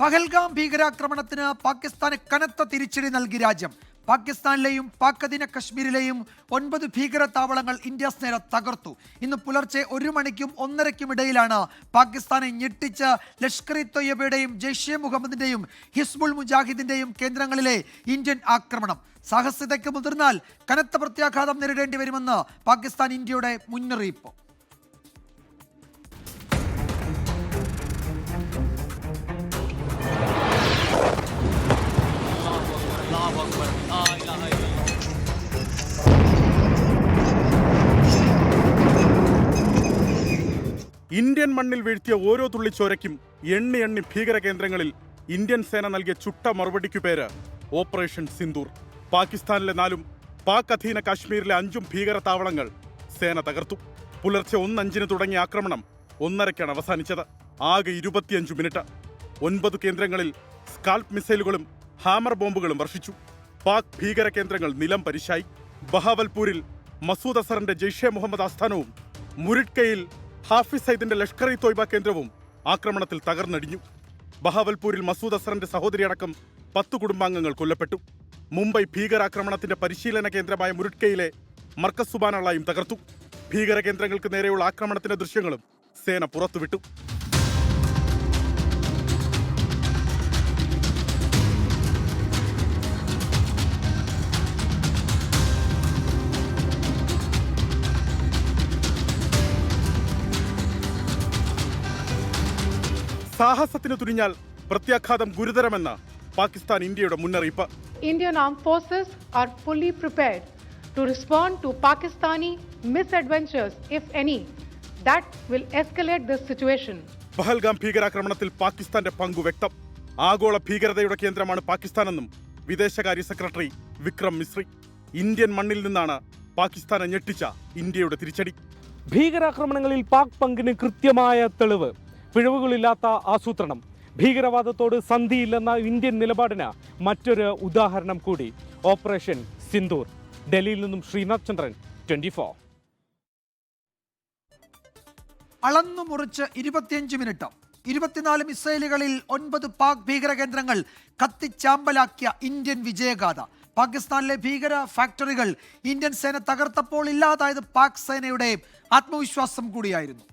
പഹൽഗാം ഭീകരാക്രമണത്തിന് പാകിസ്ഥാന് കനത്ത തിരിച്ചടി നൽകി രാജ്യം. പാകിസ്ഥാനിലെയും പാക് അധീന കശ്മീരിലെയും 9 ഭീകര താവളങ്ങൾ ഇന്ത്യ സേന തകർത്തു. ഇന്ന് പുലർച്ചെ 1 മണിക്കും 1:30ക്കും ഇടയിലാണ് പാകിസ്ഥാനെ ഞെട്ടിച്ച് ലഷ്കർ ഇ തൊയ്യബയുടെയും ജെയ്ഷെ മുഹമ്മദിന്റെയും ഹിസ്ബുൾ മുജാഹിദിന്റെയും കേന്ദ്രങ്ങളിലെ ഇന്ത്യൻ ആക്രമണം. സാഹസികതയ്ക്ക് മുതിർന്നാൽ കനത്ത പ്രത്യാഘാതം നേരിടേണ്ടി വരുമെന്ന് പാകിസ്ഥാൻ ഇന്ത്യയുടെ മുന്നറിയിപ്പ്. ഇന്ത്യൻ മണ്ണിൽ വീഴ്ത്തിയ ഓരോ തുള്ളിച്ചോരയ്ക്കും എണ്ണി ഭീകര കേന്ദ്രങ്ങളിൽ ഇന്ത്യൻ സേന നൽകിയ ചുട്ട മറുപടിക്കു പേര് ഓപ്പറേഷൻ സിന്ദൂർ. പാകിസ്ഥാനിലെ 4 പാക് അധീന കാശ്മീരിലെ 5 ഭീകര താവളങ്ങൾ സേന തകർത്തു. പുലർച്ചെ 1:05 തുടങ്ങിയ ആക്രമണം 1:30ക്കാണ് അവസാനിച്ചത്. ആകെ 25 മിനിറ്റ്. 9 കേന്ദ്രങ്ങളിൽ സ്കാൽപ് മിസൈലുകളും ഹാമർ ബോംബുകളും വർഷിച്ചു. പാക് ഭീകര കേന്ദ്രങ്ങൾ നിലം പരിശായി. ബഹാവൽപൂരിൽ മസൂദ് അസറിന്റെ ജെയ്ഷെ മുഹമ്മദ് ആസ്ഥാനവും മുരിഡ്കയിൽ ഹാഫിസ് സയ്യിദിന്റെ ലഷ്കർ ഇ തൊയ്ബ കേന്ദ്രവും ആക്രമണത്തിൽ തകർന്നടിഞ്ഞു. ബഹാവൽപൂരിൽ മസൂദ് അസറിന്റെ സഹോദരിയടക്കം 10 കുടുംബാംഗങ്ങൾ കൊല്ലപ്പെട്ടു. മുംബൈ ഭീകരാക്രമണത്തിന്റെ പരിശീലന കേന്ദ്രമായ മുരിഡ്കയിലെ മർക്കസ് സുബാനള്ളയും തകർത്തു. ഭീകര കേന്ദ്രങ്ങൾക്ക് നേരെയുള്ള ആക്രമണത്തിന്റെ ദൃശ്യങ്ങളും സേന പുറത്തുവിട്ടു. സാഹസത്തിന് തുനിഞ്ഞാൽ പ്രത്യാഘാതം ഗുരുതരമെന്ന് പാകിസ്ഥാൻ ഇന്ത്യയുടെ മുന്നറിയിപ്പ്. Indian armed forces are fully prepared to respond to Pakistani misadventures, if any, that will escalate this situation. Pahalgam ഭീകരാക്രമണത്തിൽ പാകിസ്ഥാന്റെ പങ്കു വ്യക്തം. ആഗോള ഭീകരതയുടെ കേന്ദ്രമാണ് പാകിസ്ഥാനെന്നും വിദേശകാര്യ സെക്രട്ടറി വിക്രം മിശ്രി. ഇന്ത്യൻ മണ്ണിൽ നിന്നാണ് പാകിസ്ഥാനെ ഞെട്ടിച്ച ഇന്ത്യയുടെ തിരിച്ചടി. ഭീകരാക്രമണങ്ങളിൽ പാക് പങ്കിന് കൃത്യമായ തെളിവ്, പിഴവുകളില്ലാത്ത ആസൂത്രണം, ഭീകരവാദത്തോട് സന്ധിയില്ലെന്ന ഇന്ത്യൻ നിലപാടിന് മറ്റൊരു ഉദാഹരണം കൂടി ഓപ്പറേഷൻ സിന്ദൂർ. ഡൽഹിയിൽ നിന്നും ശ്രീനാഥ് ചന്ദ്രൻ, 24. അളന്നു മുറിച്ച് 25 മിനിറ്റ്. 24 മിസൈലുകളിൽ 9 പാക് ഭീകര കേന്ദ്രങ്ങൾ കത്തിച്ചാമ്പലാക്കിയ ഇന്ത്യൻ വിജയഗാഥ. പാകിസ്ഥാനിലെ ഭീകര ഫാക്ടറികൾ ഇന്ത്യൻ സേന തകർത്തപ്പോൾ ഇല്ലാതായത് പാക് സേനയുടെ ആത്മവിശ്വാസം കൂടിയായിരുന്നു.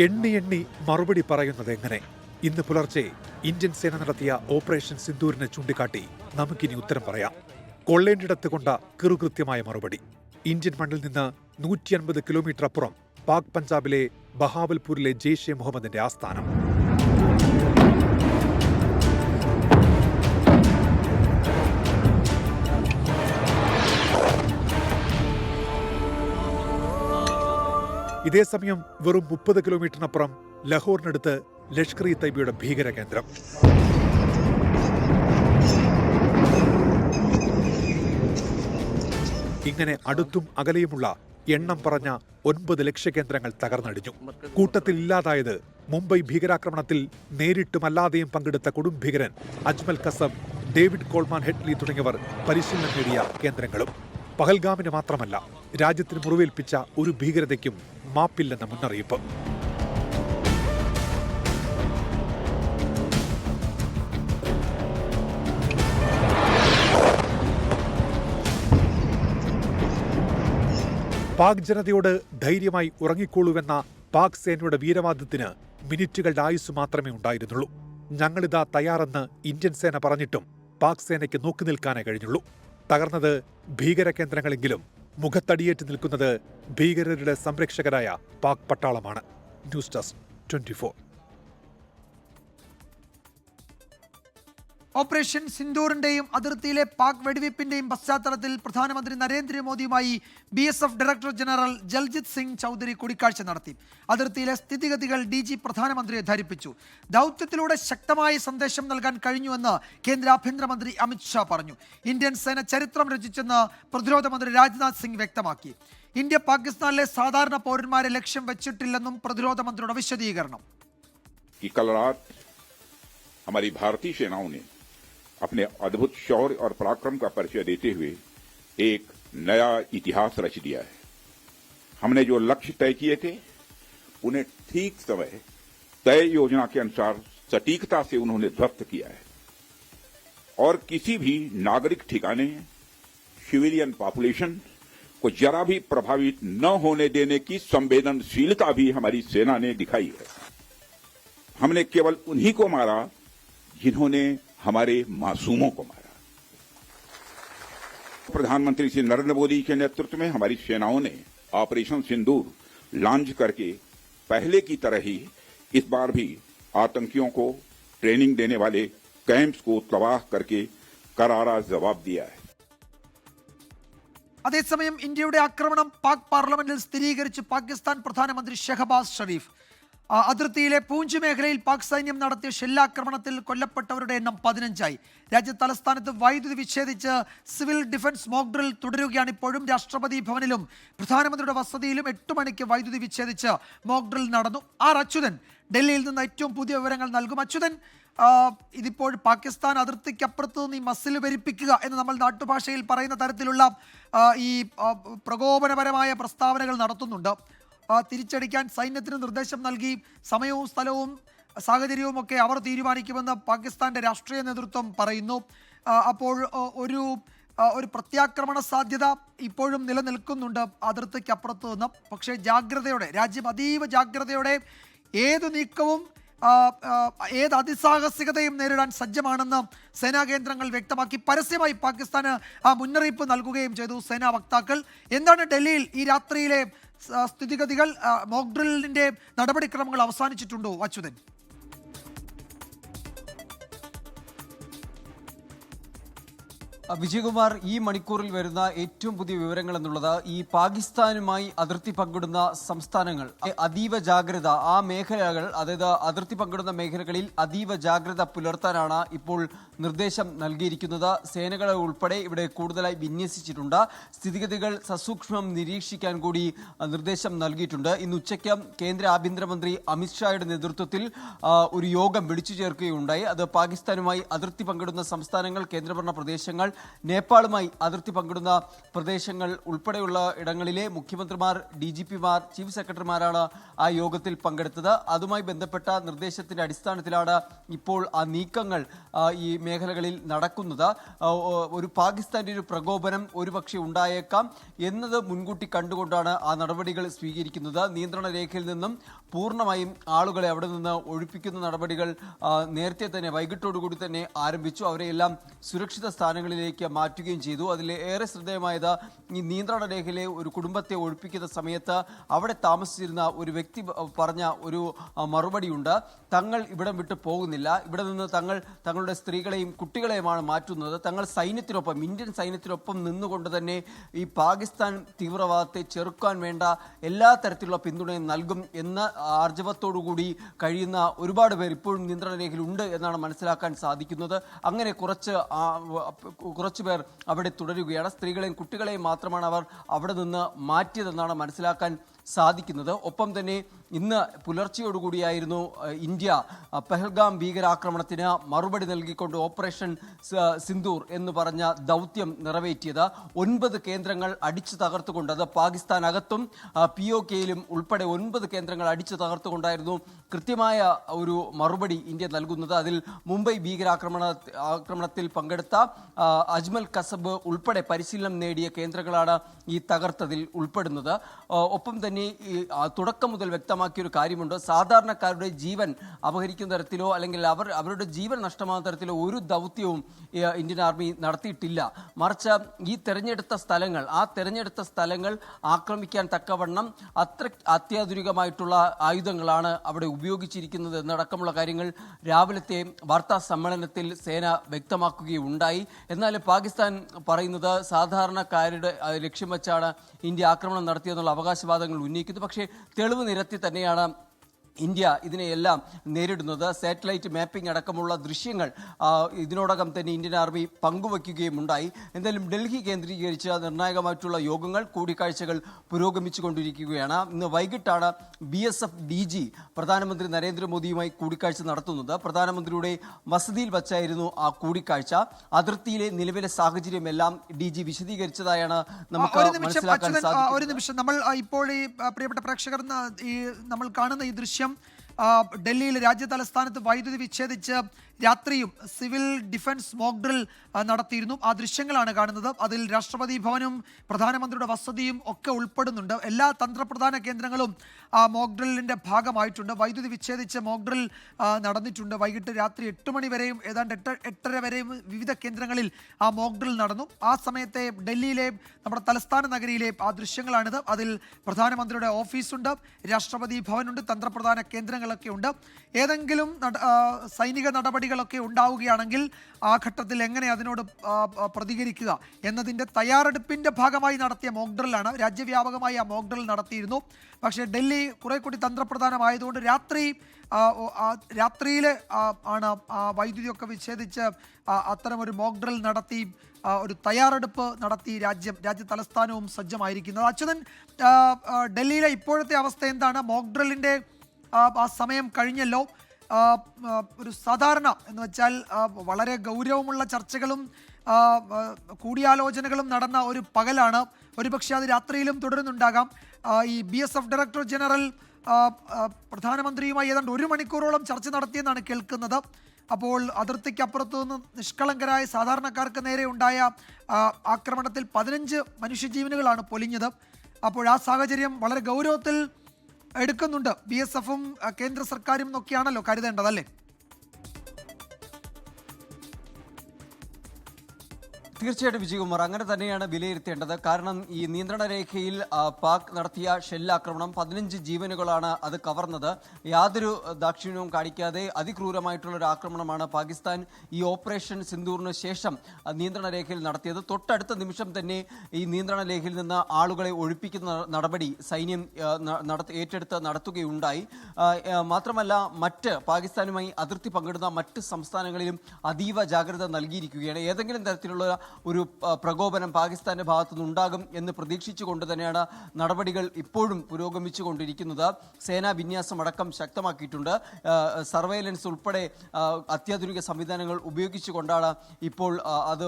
എണ്ണി മറുപടി പറയുന്നത് എങ്ങനെ? ഇന്ന് പുലർച്ചെ ഇന്ത്യൻ സേന നടത്തിയ ഓപ്പറേഷൻ സിന്ദൂരിനെ ചൂണ്ടിക്കാട്ടി നമുക്കിനി ഉത്തരം പറയാം. കൊള്ളേണ്ടിടത്ത് കൊണ്ട കിറുകൃത്യമായ മറുപടി. ഇന്ത്യൻ മണ്ണിൽ നിന്ന് 150 കിലോമീറ്റർ അപ്പുറം പാക് പഞ്ചാബിലെ ബഹാവൽപൂരിലെ ജെയ്ഷെ മുഹമ്മദിന്റെ ആസ്ഥാനം. ഇതേസമയം വെറും 30 കിലോമീറ്ററിനപ്പുറം ലഹോറിനടുത്ത് ലഷ്കർ ഇ തൊയ്ബയുടെ ഭീകര കേന്ദ്രം. ഇങ്ങനെ അടുത്തും അകലെയുമുള്ള എണ്ണം പറഞ്ഞ 9 ലക്ഷ്യകേന്ദ്രങ്ങൾ തകർന്നടിഞ്ഞു. കൂട്ടത്തിൽ ഇല്ലാതായത് മുംബൈ ഭീകരാക്രമണത്തിൽ നേരിട്ടും അല്ലാതെയും പങ്കെടുത്ത കൊടും ഭീകരൻ Ajmal Kasam, David Coleman Headley തുടങ്ങിയവർ പരിശീലനം നേടിയ കേന്ദ്രങ്ങളും. പഹൽഗാമിന് മാത്രമല്ല, രാജ്യത്തിന് മുറിവേൽപ്പിച്ച ഒരു ഭീകരതയ്ക്കും മാപ്പില്ലെന്ന മുന്നറിയിപ്പ്. പാക് ജനതയോട് ധൈര്യമായി ഉറങ്ങിക്കോളൂവെന്ന പാക് സേനയുടെ വീരവാദത്തിന് മിനിറ്റുകളുടെ ആയുസ് മാത്രമേ ഉണ്ടായിരുന്നുള്ളൂ. ഞങ്ങളിതാ തയ്യാറെന്ന് ഇന്ത്യൻ സേന പറഞ്ഞിട്ടും പാക് സേനയ്ക്ക് നോക്കി നിൽക്കാനേ കഴിഞ്ഞുള്ളൂ. തകർന്നത് ഭീകര കേന്ദ്രങ്ങളെങ്കിലും മുഖത്തടിയേറ്റ് നിൽക്കുന്നത് ഭീകരരുടെ സംരക്ഷകരായ പാക് പട്ടാളമാണ്. News desk 24. ഓപ്പറേഷൻ സിന്ദൂറിന്റെയും അതിർത്തിയിലെ പാക് വെടിവയ്പ്പിന്റെയും പശ്ചാത്തലത്തിൽ പ്രധാനമന്ത്രി നരേന്ദ്രമോദിയുമായി BSF director general Daljit Singh Chaudhary കൂടിക്കാഴ്ച നടത്തി. അതിർത്തിയിലെ സ്ഥിതിഗതികൾ DG പ്രധാനമന്ത്രിയെ ധരിപ്പിച്ചു. ദൗത്യത്തിലൂടെ ശക്തമായ സന്ദേശം നൽകാൻ കഴിഞ്ഞുവെന്ന് കേന്ദ്ര ആഭ്യന്തരമന്ത്രി അമിത് ഷാ പറഞ്ഞു. ഇന്ത്യൻ സേന ചരിത്രം രചിച്ചെന്ന് പ്രതിരോധ മന്ത്രി രാജ്നാഥ് സിംഗ് വ്യക്തമാക്കി. ഇന്ത്യ പാകിസ്ഥാനിലെ സാധാരണ പൗരന്മാരെ ലക്ഷ്യം വെച്ചിട്ടില്ലെന്നും പ്രതിരോധ മന്ത്രിയുടെ വിശദീകരണം. हमारी भारतीय सेनाओं ने अपने अद्भुत शौर्य और पराक्रम का परिचय देते हुए एक नया इतिहास रच दिया है। हमने जो लक्ष्य तय किए थे उन्हें ठीक समय तय योजना के अनुसार सटीकता से उन्होंने ध्वस्त किया है और किसी भी नागरिक ठिकाने सिविलियन पॉपुलेशन को जरा भी प्रभावित न होने देने की संवेदनशीलता भी हमारी सेना ने दिखाई है। हमने केवल उन्हीं को मारा जिन्होंने हमारे मासूमों को मारा। प्रधानमंत्री श्री नरेंद्र मोदी के नेतृत्व में हमारी सेनाओं ने ऑपरेशन सिंदूर लॉन्च करके पहले की तरह ही इस बार भी आतंकियों को ट्रेनिंग देने वाले कैंप्स को तबाह करके करारा जवाब दिया है। അതേസമയം ഇന്ത്യയുടെ ആക്രമണം പാക് പാർലമെന്റിൽ സ്ഥിരീകരിച്ച് പാകിസ്ഥാൻ പ്രധാനമന്ത്രി ഷെഹബാസ് ഷെരീഫ്. അതിർത്തിയിലെ പൂഞ്ച് മേഖലയിൽ പാക് സൈന്യം നടത്തിയ ഷെല്ലാക്രമണത്തിൽ കൊല്ലപ്പെട്ടവരുടെ എണ്ണം 15ആയി. രാജ്യ തലസ്ഥാനത്ത് വൈദ്യുതി വിച്ഛേദിച്ച് സിവിൽ ഡിഫൻസ് മോക്ക് ഡ്രിൽ തുടരുകയാണ്. ഇപ്പോഴും രാഷ്ട്രപതി ഭവനിലും പ്രധാനമന്ത്രിയുടെ വസതിയിലും 8 മണിക്ക് വൈദ്യുതി വിച്ഛേദിച്ച് മോക്ക് ഡ്രിൽ നടന്നു. ആർ അച്യുതൻ ഡൽഹിയിൽ നിന്ന് ഏറ്റവും പുതിയ വിവരങ്ങൾ നൽകും. അച്യുതൻ, ഇതിപ്പോൾ പാകിസ്ഥാൻ അതിർത്തിക്കപ്പുറത്ത് നിന്ന് ഈ മസിൽ പെരുപ്പിക്കുക എന്ന് നമ്മൾ നാട്ടുഭാഷയിൽ പറയുന്ന തരത്തിലുള്ള ഈ പ്രകോപനപരമായ പ്രസ്താവനകൾ നടത്തുന്നുണ്ട്. തിരിച്ചടിക്കാൻ സൈന്യത്തിന് നിർദ്ദേശം നൽകി സമയവും സ്ഥലവും സാഹചര്യവും ഒക്കെ അവർ തീരുമാനിക്കുമെന്ന് പാകിസ്ഥാന്റെ രാഷ്ട്രീയ നേതൃത്വം പറയുന്നു. അപ്പോൾ ഒരു പ്രത്യാക്രമണ സാധ്യത ഇപ്പോഴും നിലനിൽക്കുന്നുണ്ട് അതിർത്തിക്കപ്പുറത്ത് നിന്ന്. പക്ഷേ ജാഗ്രതയോടെ, രാജ്യം അതീവ ജാഗ്രതയോടെ ഏത് നീക്കവും ഏത് അതിസാഹസികതയും നേരിടാൻ സജ്ജമാണെന്ന് സേനാ കേന്ദ്രങ്ങൾ വ്യക്തമാക്കി. പരസ്യമായി പാകിസ്ഥാന് ആ മുന്നറിയിപ്പ് നൽകുകയും ചെയ്തു സേനാ വക്താക്കൾ. എന്താണ് ഡൽഹിയിൽ ഈ രാത്രിയിലെ സ്ഥിതിഗതികൾ? മോക്ക് ഡ്രില്ലിന്റെ നടപടിക്രമങ്ങൾ അവസാനിച്ചിട്ടുണ്ടോ അച്യുതൻ? വിജയകുമാർ, ഈ മണിക്കൂറിൽ വരുന്ന ഏറ്റവും പുതിയ വിവരങ്ങൾ എന്നുള്ളത് ഈ പാകിസ്ഥാനുമായി അതിർത്തി പങ്കിടുന്ന സംസ്ഥാനങ്ങൾ അതീവ ജാഗ്രത, ആ മേഖലകൾ, അതായത് അതിർത്തി പങ്കിടുന്ന മേഖലകളിൽ അതീവ ജാഗ്രത പുലർത്താനാണ് ഇപ്പോൾ നിർദ്ദേശം നൽകിയിരിക്കുന്നത്. സേനകളെ ഉൾപ്പെടെ ഇവിടെ കൂടുതലായി വിന്യസിച്ചിട്ടുണ്ട്. സ്ഥിതിഗതികൾ സസൂക്ഷ്മം നിരീക്ഷിക്കാൻ കൂടി നിർദ്ദേശം നൽകിയിട്ടുണ്ട്. ഇന്ന് ഉച്ചയ്ക്ക് കേന്ദ്ര ആഭ്യന്തരമന്ത്രി അമിത്ഷായുടെ നേതൃത്വത്തിൽ ഒരു യോഗം വിളിച്ചു ചേർക്കുകയുണ്ടായി. അത് പാകിസ്ഥാനുമായി അതിർത്തി പങ്കിടുന്ന സംസ്ഥാനങ്ങൾ, കേന്ദ്രഭരണ പ്രദേശങ്ങൾ, നേപ്പാളുമായി അതിർത്തി പങ്കിടുന്ന പ്രദേശങ്ങൾ ഉൾപ്പെടെയുള്ള ഇടങ്ങളിലെ മുഖ്യമന്ത്രിമാർ, DGPമാർ, ചീഫ് സെക്രട്ടറിമാരാണ് ആ യോഗത്തിൽ പങ്കെടുത്തത്. അതുമായി ബന്ധപ്പെട്ട നിർദ്ദേശത്തിന്റെ അടിസ്ഥാനത്തിലാണ് ഇപ്പോൾ ആ നീക്കങ്ങൾ ഈ മേഖലകളിൽ നടക്കുന്നത്. ഒരു പാകിസ്ഥാന്റെ ഒരു പ്രകോപനം ഒരുപക്ഷെ ഉണ്ടായേക്കാം എന്നത് മുൻകൂട്ടി കണ്ടുകൊണ്ടാണ് ആ നടപടികൾ സ്വീകരിക്കുന്നത്. നിയന്ത്രണ രേഖയിൽ നിന്നും പൂർണ്ണമായും ആളുകളെ അവിടെ നിന്ന് ഒഴിപ്പിക്കുന്ന നടപടികൾ നേരത്തെ തന്നെ വൈകിട്ടോടുകൂടി തന്നെ ആരംഭിച്ചു. അവരെയെല്ലാം സുരക്ഷിത സ്ഥാനങ്ങളിലേക്ക് മാറ്റുകയും ചെയ്തു. അതിൽ ഏറെ ശ്രദ്ധേയമായത് ഈ നിയന്ത്രണ രേഖയിലെ ഒരു കുടുംബത്തെ ഒഴിപ്പിക്കുന്ന സമയത്ത് അവിടെ താമസിച്ചിരുന്ന ഒരു വ്യക്തി പറഞ്ഞ ഒരു മറുപടിയുണ്ട്. തങ്ങൾ ഇവിടം വിട്ട് പോകുന്നില്ല, ഇവിടെ നിന്ന് തങ്ങളുടെ സ്ത്രീകളെയും കുട്ടികളെയുമാണ് മാറ്റുന്നത്. തങ്ങൾ സൈന്യത്തിനൊപ്പം, ഇന്ത്യൻ സൈന്യത്തിനൊപ്പം നിന്നുകൊണ്ട് തന്നെ ഈ പാകിസ്ഥാൻ തീവ്രവാദത്തെ ചെറുക്കാൻ വേണ്ട എല്ലാ തരത്തിലുള്ള പിന്തുണയും നൽകും എന്ന ആർജവത്തോടുകൂടി കഴിയുന്ന ഒരുപാട് പേർ ഇപ്പോഴും നിയന്ത്രണ രേഖയിലുണ്ട് എന്നാണ് മനസ്സിലാക്കാൻ സാധിക്കുന്നത്. അങ്ങനെ കുറച്ച് പേർ അവിടെ തുടരുകയാണ്. സ്ത്രീകളെയും കുട്ടികളെയും മാത്രമാണ് അവർ അവിടെ നിന്ന് മാറ്റിയതെന്നാണ് മനസ്സിലാക്കാൻ സാധിക്കുന്നത്. ഒപ്പം തന്നെ ഇന്ന് പുലർച്ചയോടുകൂടിയായിരുന്നു ഇന്ത്യ പെഹൽഗാം ഭീകരാക്രമണത്തിന് മറുപടി നൽകിക്കൊണ്ട് ഓപ്പറേഷൻ സിന്ദൂർ എന്ന് പറഞ്ഞ ദൗത്യം നിറവേറ്റിയത്. 9 കേന്ദ്രങ്ങൾ അടിച്ചു തകർത്തുകൊണ്ട്, അത് പാകിസ്ഥാനകത്തും POKയിലും ഉൾപ്പെടെ 9 കേന്ദ്രങ്ങൾ അടിച്ചു തകർത്തുകൊണ്ടായിരുന്നു കൃത്യമായ ഒരു മറുപടി ഇന്ത്യ നൽകുന്നത്. അതിൽ മുംബൈ ഭീകരാക്രമണത്തിൽ പങ്കെടുത്ത അജ്മൽ കസബ് ഉൾപ്പെടെ പരിശീലനം നേടിയ കേന്ദ്രങ്ങളാണ് ഈ തകർത്തതിൽ ഉൾപ്പെടുന്നത്. ഒപ്പം തന്നെ തുടക്കം മുതൽ വ്യക്തമാക്കിയൊരു കാര്യമുണ്ട്. സാധാരണക്കാരുടെ ജീവൻ അപഹരിക്കുന്ന തരത്തിലോ അല്ലെങ്കിൽ അവരുടെ ജീവൻ നഷ്ടമാകുന്ന തരത്തിലോ ഒരു ദൗത്യവും ഇന്ത്യൻ ആർമി നടത്തിയിട്ടില്ല. മറിച്ച് ഈ തെരഞ്ഞെടുത്ത സ്ഥലങ്ങൾ ആക്രമിക്കാൻ തക്കവണ്ണം അത്ര അത്യാധുനികമായിട്ടുള്ള ആയുധങ്ങളാണ് അവിടെ ഉപയോഗിച്ചിരിക്കുന്നത് എന്നടക്കമുള്ള കാര്യങ്ങൾ രാവിലത്തെ വാർത്താ സമ്മേളനത്തിൽ സേന വ്യക്തമാക്കുകയുണ്ടായി. എന്നാൽ പാകിസ്ഥാൻ പറയുന്നത് സാധാരണക്കാരുടെ ലക്ഷ്യം വെച്ചാണ് ഇന്ത്യ ആക്രമണം നടത്തിയെന്നുള്ള അവകാശവാദങ്ങൾ ഉന്നയിക്കുന്നത്. പക്ഷേ തെളിവ് നിരത്തി തന്നെയാണ് ഇന്ത്യ ഇതിനെയെല്ലാം നേരിടുന്നത്. സാറ്റലൈറ്റ് മാപ്പിംഗ് അടക്കമുള്ള ദൃശ്യങ്ങൾ ഇതിനോടകം തന്നെ ഇന്ത്യൻ ആർമി പങ്കുവയ്ക്കുകയും ഉണ്ടായി. എന്തായാലും ഡൽഹി കേന്ദ്രീകരിച്ച് നിർണായകമായിട്ടുള്ള യോഗങ്ങൾ, കൂടിക്കാഴ്ചകൾ പുരോഗമിച്ചുകൊണ്ടിരിക്കുകയാണ്. ഇന്ന് വൈകിട്ടാണ് BSF DG പ്രധാനമന്ത്രി നരേന്ദ്രമോദിയുമായി കൂടിക്കാഴ്ച നടത്തുന്നത്. പ്രധാനമന്ത്രിയുടെ വസതിയിൽ വച്ചായിരുന്നു ആ കൂടിക്കാഴ്ച. അതിർത്തിയിലെ നിലവിലെ സാഹചര്യമെല്ലാം DG വിശദീകരിച്ചതായാണ് നമുക്ക് മനസ്സിലാക്കാൻ സാധിക്കും. ഒരു നിമിഷം, നമ്മൾ ഇപ്പോൾ ഈ പ്രിയപ്പെട്ട പ്രേക്ഷകർ നമ്മൾ കാണുന്ന ഈ ദൃശ്യം ഡൽഹിയിൽ രാജ്യ തലസ്ഥാനത്ത് വൈദ്യുതി വിച്ഛേദിച്ച് രാത്രിയും സിവിൽ ഡിഫൻസ് മോക്ക് ഡ്രിൽ നടത്തിയിരുന്നു. ആ ദൃശ്യങ്ങളാണ് കാണുന്നത്. അതിൽ രാഷ്ട്രപതി ഭവനും പ്രധാനമന്ത്രിയുടെ വസതിയും ഒക്കെ ഉൾപ്പെടുന്നുണ്ട്. എല്ലാ തന്ത്രപ്രധാന കേന്ദ്രങ്ങളും ആ മോക്ക് ഡ്രില്ലിൻ്റെ ഭാഗമായിട്ടുണ്ട്. വൈദ്യുതി വിച്ഛേദിച്ച് മോക്ക് ഡ്രിൽ നടന്നിട്ടുണ്ട്. വൈകിട്ട് രാത്രി 8 മണി വരെയും ഏതാണ്ട് 8:30 വരെയും വിവിധ കേന്ദ്രങ്ങളിൽ ആ മോക്ക് ഡ്രിൽ നടന്നു. ആ സമയത്തെ ഡൽഹിയിലെ നമ്മുടെ തലസ്ഥാന നഗരിയിലെ ആ ദൃശ്യങ്ങളാണിത്. അതിൽ പ്രധാനമന്ത്രിയുടെ ഓഫീസുണ്ട്, രാഷ്ട്രപതി ഭവനുണ്ട്, തന്ത്രപ്രധാന കേന്ദ്രങ്ങളൊക്കെ ഉണ്ട്. ഏതെങ്കിലും സൈനിക നടപടികളൊക്കെ ഉണ്ടാവുകയാണെങ്കിൽ ആ ഘട്ടത്തിൽ എങ്ങനെ അതിനോട് പ്രതികരിക്കുക എന്നതിൻ്റെ തയ്യാറെടുപ്പിൻ്റെ ഭാഗമായി നടത്തിയ മോക്ക് ഡ്രില്ലാണ്. രാജ്യവ്യാപകമായി ആ മോക്ക് ഡ്രിൽ നടത്തിയിരുന്നു. പക്ഷേ ഡൽഹി കുറെ കൂടി തന്ത്രപ്രധാനമായതുകൊണ്ട് രാത്രിയിൽ ആണ് വൈദ്യുതിയൊക്കെ വിച്ഛേദിച്ച് അത്തരമൊരു മോക്ക് ഡ്രിൽ നടത്തി ഒരു തയ്യാറെടുപ്പ് നടത്തി രാജ്യ തലസ്ഥാനവും സജ്ജമായിരിക്കുന്നത്. അച്യുതൻ, ഡൽഹിയിലെ ഇപ്പോഴത്തെ അവസ്ഥ എന്താണ്? മോക്ക് ഡ്രില്ലിൻ്റെ ആ സമയം കഴിഞ്ഞല്ലോ. ഒരു സാധാരണ എന്ന് വെച്ചാൽ വളരെ ഗൗരവമുള്ള ചർച്ചകളും കൂടിയാലോചനകളും നടന്ന ഒരു പകലാണ്. ഒരുപക്ഷെ അത് രാത്രിയിലും തുടരുന്നുണ്ടാകാം. ഈ BSF ഡയറക്ടർ ജനറൽ പ്രധാനമന്ത്രിയുമായി ഏതാണ്ട് 1 മണിക്കൂറോളം ചർച്ച നടത്തിയെന്നാണ് കേൾക്കുന്നത്. അപ്പോൾ അതിർത്തിക്കപ്പുറത്തു നിന്ന് നിഷ്കളങ്കരായ സാധാരണക്കാർക്ക് നേരെ ഉണ്ടായ ആക്രമണത്തിൽ 15 മനുഷ്യജീവനുകളാണ് പൊലിഞ്ഞത്. അപ്പോൾ ആ സാഹചര്യം വളരെ ഗൗരവത്തിൽ എടുക്കുന്നുണ്ട് BSFും കേന്ദ്ര സർക്കാരും എന്നൊക്കെയാണല്ലോ കരുതേണ്ടത്, അല്ലേ? തീർച്ചയായിട്ടും വിജയകുമാർ, അങ്ങനെ തന്നെയാണ് വിലയിരുത്തേണ്ടത്. കാരണം ഈ നിയന്ത്രണ രേഖയിൽ പാക് നടത്തിയ ഷെല്ലാക്രമണം 15 ജീവനുകളാണ് അത് കവർന്നത്. യാതൊരു ദാക്ഷിണ്യവും കാണിക്കാതെ അതിക്രൂരമായിട്ടുള്ള ഒരു ആക്രമണമാണ് പാകിസ്ഥാൻ ഈ ഓപ്പറേഷൻ സിന്ദൂറിന് ശേഷം നിയന്ത്രണ രേഖയിൽ നടത്തിയത്. തൊട്ടടുത്ത നിമിഷം തന്നെ ഈ നിയന്ത്രണ രേഖയിൽ നിന്ന് ആളുകളെ ഒഴിപ്പിക്കുന്ന നടപടി സൈന്യം ഏറ്റെടുത്ത് നടത്തുകയുണ്ടായി. മാത്രമല്ല, മറ്റ് പാകിസ്ഥാനുമായി അതിർത്തി പങ്കിടുന്ന മറ്റ് സംസ്ഥാനങ്ങളിലും അതീവ ജാഗ്രത നൽകിയിരിക്കുകയാണ്. ഏതെങ്കിലും തരത്തിലുള്ള ഒരു പ്രകോപനം പാകിസ്ഥാന്റെ ഭാഗത്തുനിന്നുണ്ടാകും എന്ന് പ്രതീക്ഷിച്ചുകൊണ്ട് തന്നെയാണ് നടപടികൾ ഇപ്പോഴും പുരോഗമിച്ചു കൊണ്ടിരിക്കുന്നത്. സേനാ വിന്യാസം അടക്കം ശക്തമാക്കിയിട്ടുണ്ട്. സർവൈലൻസ് ഉൾപ്പെടെ അത്യാധുനിക സംവിധാനങ്ങൾ ഉപയോഗിച്ചുകൊണ്ടാണ് ഇപ്പോൾ അത്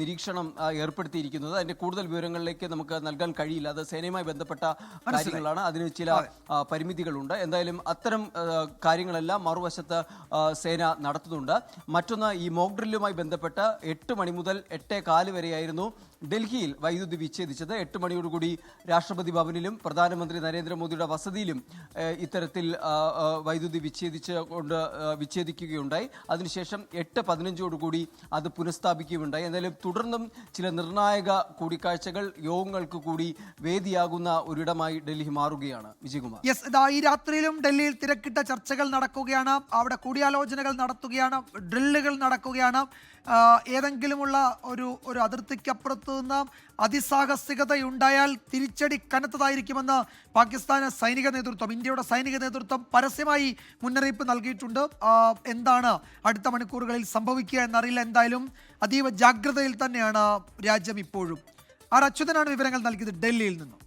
നിരീക്ഷണം ഏർപ്പെടുത്തിയിരിക്കുന്നത്. അതിന്റെ കൂടുതൽ വിവരങ്ങളിലേക്ക് നമുക്ക് നൽകാൻ കഴിയില്ല. അത് സേനയുമായി ബന്ധപ്പെട്ട കാര്യങ്ങളാണ്. അതിന് ചില പരിമിതികളുണ്ട്. എന്തായാലും അത്തരം കാര്യങ്ങളെല്ലാം മറുവശത്ത് സേന നടത്തുന്നുണ്ട്. മറ്റൊന്ന്, ഈ മോക്ക് ഡ്രില്ലുമായി ബന്ധപ്പെട്ട് 8 മണി മുതൽ 8:15 വരെയായിരുന്നു ഡൽഹിയിൽ വൈദ്യുതി വിച്ഛേദിച്ചത്. 8 മണിയോടുകൂടി രാഷ്ട്രപതി ഭവനിലും പ്രധാനമന്ത്രി നരേന്ദ്രമോദിയുടെ വസതിയിലും ഇത്തരത്തിൽ വൈദ്യുതി വിച്ഛേദിക്കുകയുണ്ടായി. അതിനുശേഷം 8:15 അത് പുനഃസ്ഥാപിക്കുകയുണ്ടായി. എന്തായാലും തുടർന്നും ചില നിർണായക കൂടിക്കാഴ്ചകൾ, യോഗങ്ങൾക്ക് കൂടി വേദിയാകുന്ന ഒരിടമായി ഡൽഹി മാറുകയാണ്. വിജയകുമാർ, ഈ രാത്രിയിലും ഡൽഹിയിൽ തിരക്കിട്ട ചർച്ചകൾ നടക്കുകയാണ്. അവിടെ കൂടിയാലോചനകൾ നടത്തുകയാണ്, ഡ്രില്ലുകൾ നടക്കുകയാണ്. ഏതെങ്കിലുമുള്ള ഒരു അതിർത്തിക്കപ്പുറത്ത് നിന്ന് അതിസാഹസികതയുണ്ടായാൽ തിരിച്ചടി കനത്തതായിരിക്കുമെന്ന് പാകിസ്ഥാൻ സൈനിക നേതൃത്വം, ഇന്ത്യയുടെ സൈനിക നേതൃത്വം പരസ്യമായി മുന്നറിയിപ്പ് നൽകിയിട്ടുണ്ട്. എന്താണ് അടുത്ത മണിക്കൂറുകളിൽ സംഭവിക്കുക എന്നറിയില്ല. എന്തായാലും അതീവ ജാഗ്രതയിൽ തന്നെയാണ് രാജ്യം ഇപ്പോഴും. അച്യുതനാണ് വിവരങ്ങൾ നൽകിയത് ഡൽഹിയിൽ നിന്നും.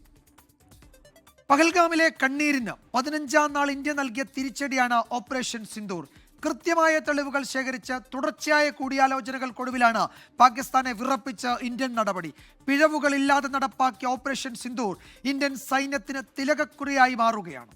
പഹൽഗാമിലെ കണ്ണീരിന് 15-ാം നാൾ ഇന്ത്യ നൽകിയ തിരിച്ചടിയാണ് ഓപ്പറേഷൻ സിന്ദൂർ. കൃത്യമായ തെളിവുകൾ ശേഖരിച്ച് തുടർച്ചയായ കൂടിയാലോചനകൾക്കൊടുവിലാണ് പാകിസ്ഥാനെ വിറപ്പിച്ച് ഇന്ത്യൻ നടപടി. പിഴവുകളില്ലാതെ നടപ്പാക്കിയ ഓപ്പറേഷൻ സിന്ദൂർ ഇന്ത്യൻ സൈന്യത്തിന് തിലകക്കുറിയായി മാറുകയാണ്.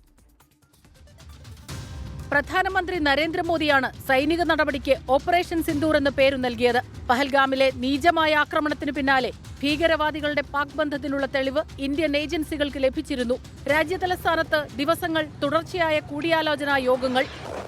പ്രധാനമന്ത്രി നരേന്ദ്രമോദിയാണ് സൈനിക നടപടിക്ക് ഓപ്പറേഷൻ സിന്ദൂർ എന്ന പേരു നൽകിയത്. പഹൽഗാമിലെ നീചമായ ആക്രമണത്തിന് പിന്നാലെ ഭീകരവാദികളുടെ പാക് ബന്ധത്തിലുള്ള തെളിവ് ഇന്ത്യൻ ഏജൻസികൾക്ക് ലഭിച്ചിരുന്നു. രാജ്യതലസ്ഥാനത്ത് ദിവസങ്ങൾ തുടർച്ചയായ കൂടിയാലോചനാ യോഗങ്ങൾ.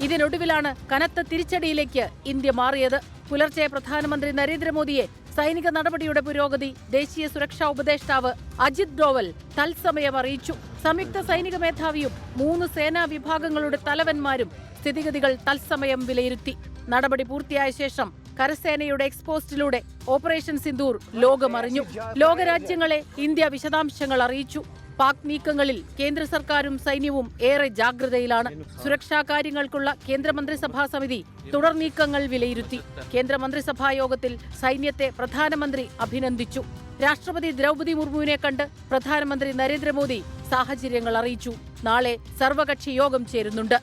ഇതിനൊടുവിലാണ് കനത്ത തിരിച്ചടിയിലേക്ക് ഇന്ത്യ മാറിയത്. പുലർച്ചെ പ്രധാനമന്ത്രി നരേന്ദ്രമോദിയെ സൈനിക നടപടിയുടെ പുരോഗതി ദേശീയ സുരക്ഷാ ഉപദേഷ്ടാവ് അജിത് ഡോവൽ തത്സമയം അറിയിച്ചു. സംയുക്ത സൈനിക മേധാവിയും 3 സേനാ വിഭാഗങ്ങളുടെ തലവന്മാരും സ്ഥിതിഗതികൾ തത്സമയം വിലയിരുത്തി. നടപടി പൂർത്തിയായ ശേഷം കരസേനയുടെ എക്സ്പോസ്റ്റിലൂടെ ഓപ്പറേഷൻ സിന്ദൂർ ലോകമറിഞ്ഞു. ലോകരാജ്യങ്ങളെ ഇന്ത്യ വിശദാംശങ്ങൾ അറിയിച്ചു. പാക് നീക്കങ്ങളിൽ കേന്ദ്ര സർക്കാരും സൈന്യവും ഏറെ ജാഗ്രതയിലാണ്. സുരക്ഷാ കാര്യങ്ങൾക്കുള്ള കേന്ദ്രമന്ത്രിസഭാ സമിതി തുടർ നീക്കങ്ങൾ വിലയിരുത്തി. കേന്ദ്രമന്ത്രിസഭാ യോഗത്തിൽ സൈന്യത്തെ പ്രധാനമന്ത്രി അഭിനന്ദിച്ചു. രാഷ്ട്രപതി ദ്രൗപദി മുർമുവിനെ കണ്ട് പ്രധാനമന്ത്രി നരേന്ദ്രമോദി സാഹചര്യങ്ങൾ അറിയിച്ചു. നാളെ സർവകക്ഷി യോഗം ചേരുന്നുണ്ട്.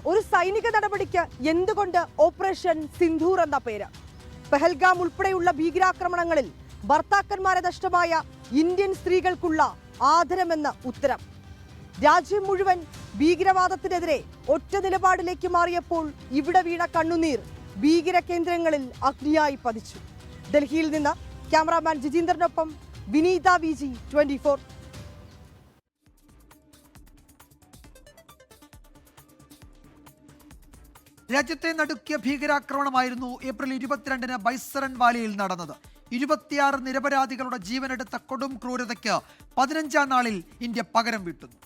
ഒരു സൈനിക നടപടിക്ക് എന്തുകൊണ്ട് ഓപ്പറേഷൻ സിന്ദൂർ എന്ന പേര്? പെഹൽഗാം ഉൾപ്പെടെയുള്ള ഭീകരാക്രമണങ്ങളിൽ ഭർത്താക്കന്മാരെ നഷ്ടമായ ഇന്ത്യൻ സ്ത്രീകൾക്കുള്ള ആദരമെന്ന ഉത്തരം. രാജ്യം മുഴുവൻ ഭീകരവാദത്തിനെതിരെ ഒറ്റ നിലപാടിലേക്ക് മാറിയപ്പോൾ ഇവിടെ വീണ കണ്ണുനീർ ഭീകര കേന്ദ്രങ്ങളിൽ അഗ്നിയായി പതിച്ചു. ഡൽഹിയിൽ നിന്ന് ക്യാമറാമാൻ ജിജീന്ദ്രനൊപ്പം വിനീത VG 24. രാജ്യത്തെ നടുക്കിയ ഭീകരാക്രമണമായിരുന്നു ഏപ്രിൽ 22-ന് ബൈസറൻ വാലിയിൽ നടന്നത്. 26 നിരപരാധികളുടെ ജീവനെടുത്ത കൊടും ക്രൂരതയ്ക്ക് 15-ാം നാളിൽ ഇന്ത്യ പകരം വീട്ടുന്നു.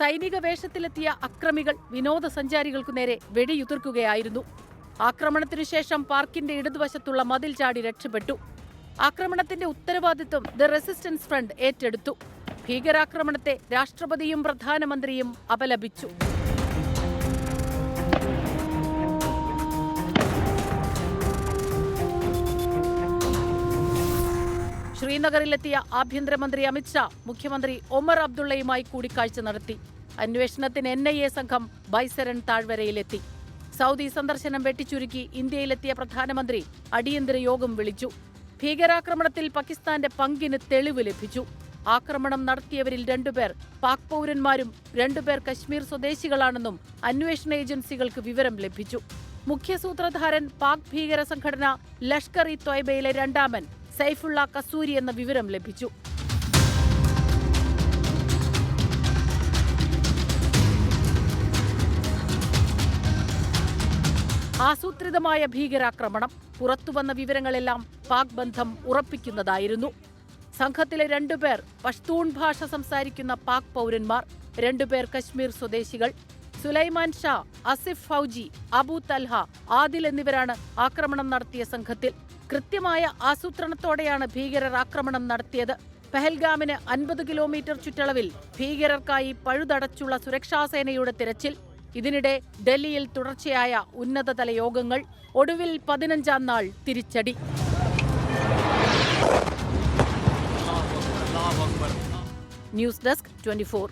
സൈനിക വേഷത്തിലെത്തിയ അക്രമികൾ വിനോദസഞ്ചാരികൾക്കു നേരെ വെടിയുതിർക്കുകയായിരുന്നു. ആക്രമണത്തിനു ശേഷം പാർക്കിന്റെ ഇടതുവശത്തുള്ള മതിൽ ചാടി രക്ഷപ്പെട്ടു. ആക്രമണത്തിന്റെ ഉത്തരവാദിത്വം ദ റെസിസ്റ്റൻസ് ഫ്രണ്ട് ഏറ്റെടുത്തു. ഭീകരാക്രമണത്തെ രാഷ്ട്രപതിയും പ്രധാനമന്ത്രിയും അപലപിച്ചു. ശ്രീനഗറിലെത്തിയ ആഭ്യന്തരമന്ത്രി അമിത്ഷാ മുഖ്യമന്ത്രി ഒമർ അബ്ദുള്ളയുമായി കൂടിക്കാഴ്ച നടത്തി. അന്വേഷണത്തിന് NIA സംഘം ബൈസരൻ താഴ്വരയിലെത്തി. സൗദി സന്ദർശനം വെട്ടിച്ചുരുക്കി ഇന്ത്യയിലെത്തിയ പ്രധാനമന്ത്രി അടിയന്തര യോഗം വിളിച്ചു. ഭീകരാക്രമണത്തിൽ പാകിസ്ഥാന്റെ പങ്കിന് തെളിവ് ലഭിച്ചു. ആക്രമണം നടത്തിയവരിൽ 2 പേർ പാക് പൗരന്മാരും 2 പേർ കശ്മീർ സ്വദേശികളാണെന്നും അന്വേഷണ ഏജൻസികൾക്ക് വിവരം ലഭിച്ചു. മുഖ്യ സൂത്രധാരൻ പാക് ഭീകര സംഘടന ലഷ്കർ-ഇ-ത്വയ്ബയിലെ രണ്ടാമൻ സൈഫുള്ള കസൂരി എന്ന വിവരം ലഭിച്ചു. ആസൂത്രിതമായ ഭീകരാക്രമണം. പുറത്തുവന്ന വിവരങ്ങളെല്ലാം പാക് ബന്ധം ഉറപ്പിക്കുന്നതായിരുന്നു. സംഘത്തിലെ 2 പേർ പഷ്തൂൺ ഭാഷ സംസാരിക്കുന്ന പാക് പൗരന്മാർ, 2 പേർ കശ്മീർ സ്വദേശികൾ. സുലൈമാൻ ഷാ, അസിഫ് ഫൗജി, അബു തൽഹ, ആദിൽ എന്നിവരാണ് ആക്രമണം നടത്തിയ സംഘത്തിൽ. കൃത്യമായ ആസൂത്രണത്തോടെയാണ് ഭീകരർ ആക്രമണം നടത്തിയത്. പെഹൽഗാമിന് 50 കിലോമീറ്റർ ചുറ്റളവിൽ ഭീകരർക്കായി പഴുതടച്ചുള്ള സുരക്ഷാസേനയുടെ തിരച്ചിൽ. ഇതിനിടെ ഡൽഹിയിൽ തുടർച്ചയായ ഉന്നതതല യോഗങ്ങൾ. ഒടുവിൽ 15-ാം നാൾ തിരിച്ചടി. News desk 24.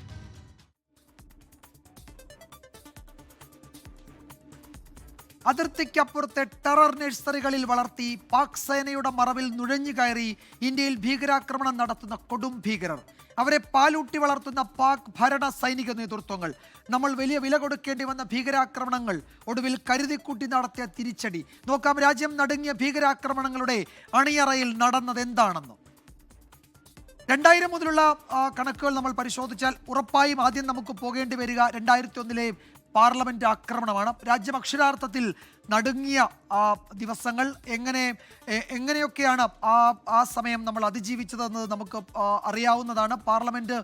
അതിർത്തിക്കപ്പുറത്തെ ടെറർ നഴ്സറികളിൽ വളർത്തി പാക് സേനയുടെ മറവിൽ നുഴഞ്ഞു കയറി ഇന്ത്യയിൽ ഭീകരാക്രമണം നടത്തുന്ന കൊടും ഭീകരർ. അവരെ പാലൂട്ടി വളർത്തുന്ന പാക് ഭരണ സൈനിക നേതൃത്വങ്ങൾ. നമ്മൾ വലിയ വില കൊടുക്കേണ്ടി വന്ന ഭീകരാക്രമണങ്ങൾ, ഒടുവിൽ കരുതിക്കൂട്ടി നടത്തിയ തിരിച്ചടി. നോക്കാം രാജ്യം നടുങ്ങിയ ഭീകരാക്രമണങ്ങളുടെ അണിയറയിൽ നടന്നത് എന്താണെന്ന്. 2000 മുതലുള്ള കണക്കുകൾ നമ്മൾ പരിശോധിച്ചാൽ ഉറപ്പായും ആദ്യം നമുക്ക് പോകേണ്ടി വരിക 2001-ലെ പാർലമെന്റ് ആക്രമണമാണ്. രാജ്യം അക്ഷരാർത്ഥത്തിൽ നടുങ്ങിയ ദിവസങ്ങൾ. എങ്ങനെയൊക്കെയാണ് ആ സമയം നമ്മൾ അതിജീവിച്ചതെന്നത് നമുക്ക് അറിയാവുന്നതാണ്. പാർലമെന്റ്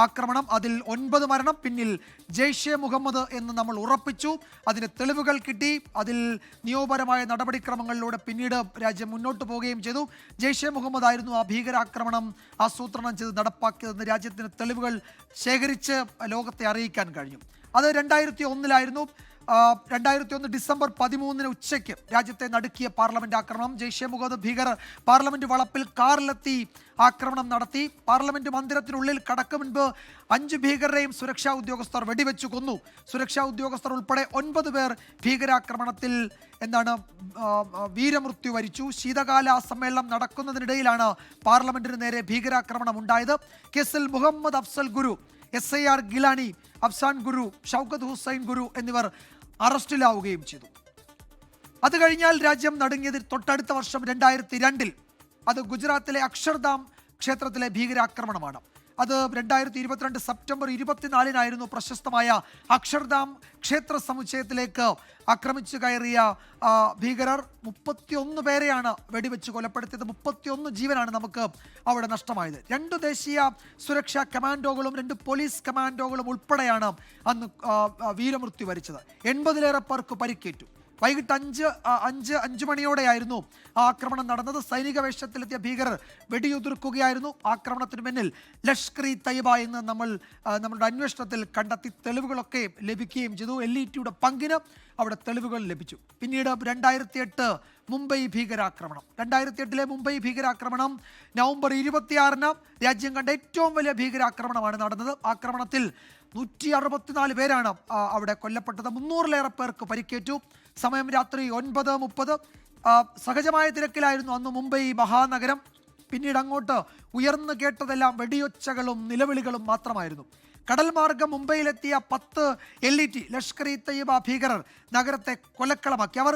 ആക്രമണം, അതിൽ 9 മരണം, പിന്നിൽ ജെയ്ഷെ മുഹമ്മദ് എന്ന് നമ്മൾ ഉറപ്പിച്ചു. അതിന് തെളിവുകൾ കിട്ടി. അതിൽ നിയമപരമായ നടപടിക്രമങ്ങളിലൂടെ പിന്നീട് രാജ്യം മുന്നോട്ട് പോവുകയും ചെയ്തു. ജെയ്ഷെ മുഹമ്മദ് ആയിരുന്നു ആ ഭീകരാക്രമണം ആസൂത്രണം ചെയ്ത് നടപ്പാക്കിയതെന്ന് രാജ്യത്തിന് തെളിവുകൾ ശേഖരിച്ച് ലോകത്തെ അറിയിക്കാൻ കഴിഞ്ഞു. അത് 2001-ലായിരുന്നു. 2001 ഡിസംബർ 13-ന് ഉച്ചയ്ക്ക് രാജ്യത്തെ നടുക്കിയ പാർലമെന്റ് ആക്രമണം. ജെയ്ഷെ മുഹമ്മദ് ഭീകരർ പാർലമെന്റ് വളപ്പിൽ കാറിലെത്തി ആക്രമണം നടത്തി. പാർലമെന്റ് മന്ദിരത്തിനുള്ളിൽ കടക്കും മുൻപ് 5 ഭീകരരെയും സുരക്ഷാ ഉദ്യോഗസ്ഥർ വെടിവെച്ചു കൊന്നു. സുരക്ഷാ ഉദ്യോഗസ്ഥർ ഉൾപ്പെടെ 9 പേർ ഭീകരാക്രമണത്തിൽ വീരമൃത്യു വരിച്ചു. ശീതകാല സമ്മേളനം നടക്കുന്നതിനിടയിലാണ് പാർലമെന്റിന് നേരെ ഭീകരാക്രമണം ഉണ്ടായത്. കേസിൽ മുഹമ്മദ് അഫ്സൽ ഗുരു, SIR ഗിലാനി, അഫ്സാൻ ഗുരു, ഷൗക്കത്ത് ഹുസൈൻ ഗുരു എന്നിവർ അറസ്റ്റിലാവുകയും ചെയ്തു. അത് കഴിഞ്ഞാൽ രാജ്യം നടുങ്ങിയത് തൊട്ടടുത്ത വർഷം 2002-ൽ. അത് ഗുജറാത്തിലെ അക്ഷർധാം ക്ഷേത്രത്തിലെ ഭീകരാക്രമണമാണ്. അത് 2022 സെപ്റ്റംബർ 24-നായിരുന്നു പ്രശസ്തമായ അക്ഷർധാം ക്ഷേത്ര സമുച്ചയത്തിലേക്ക് ആക്രമിച്ചു കയറിയ ഭീകരർ 31 പേരെയാണ് വെടിവെച്ച് കൊലപ്പെടുത്തിയത്. 31 ജീവനാണ് നമുക്ക് അവിടെ നഷ്ടമായത്. 2 ദേശീയ സുരക്ഷാ കമാൻഡോകളും 2 പോലീസ് കമാൻഡോകളും ഉൾപ്പെടെയാണ് അന്ന് വീരമൃത്യു വരിച്ചത്. 80-ലേറെ പേർക്ക് പരിക്കേറ്റു. വൈകിട്ട് അഞ്ച് മണിയോടെയായിരുന്നു ആ ആക്രമണം നടന്നത്. സൈനിക വേഷത്തിലെത്തിയ ഭീകരർ വെടിയുതിർക്കുകയായിരുന്നു. ആക്രമണത്തിന് പിന്നിൽ ലഷ്കർ ഇ തയ്യബ എന്ന് നമ്മളുടെ അന്വേഷണത്തിൽ കണ്ടെത്തി തെളിവുകളൊക്കെ ലഭിക്കുകയും ചെയ്തു. LETയുടെ പങ്കിന് അവിടെ തെളിവുകൾ ലഭിച്ചു. പിന്നീട് 2008 മുംബൈ ഭീകരാക്രമണം. 2008 മുംബൈ ഭീകരാക്രമണം നവംബർ 26 രാജ്യം കണ്ട ഏറ്റവും വലിയ ഭീകരാക്രമണമാണ് നടന്നത്. ആക്രമണത്തിൽ 164 പേരാണ് അവിടെ കൊല്ലപ്പെട്ടത്. 300-ലേറെ പേർക്ക് പരിക്കേറ്റു. സമയം രാത്രി 9:30. സഹജമായ തിരക്കിലായിരുന്നു അന്ന് മുംബൈ മഹാനഗരം. പിന്നീട് അങ്ങോട്ട് ഉയർന്നു കേട്ടതെല്ലാം വെടിയൊച്ചകളും നിലവിളികളും മാത്രമായിരുന്നു. കടൽ മാർഗം മുംബൈയിലെത്തിയ 10 LET ലഷ്കർ ഇ തയ്യബ ഭീകരർ നഗരത്തെ കൊലക്കളമാക്കി. അവർ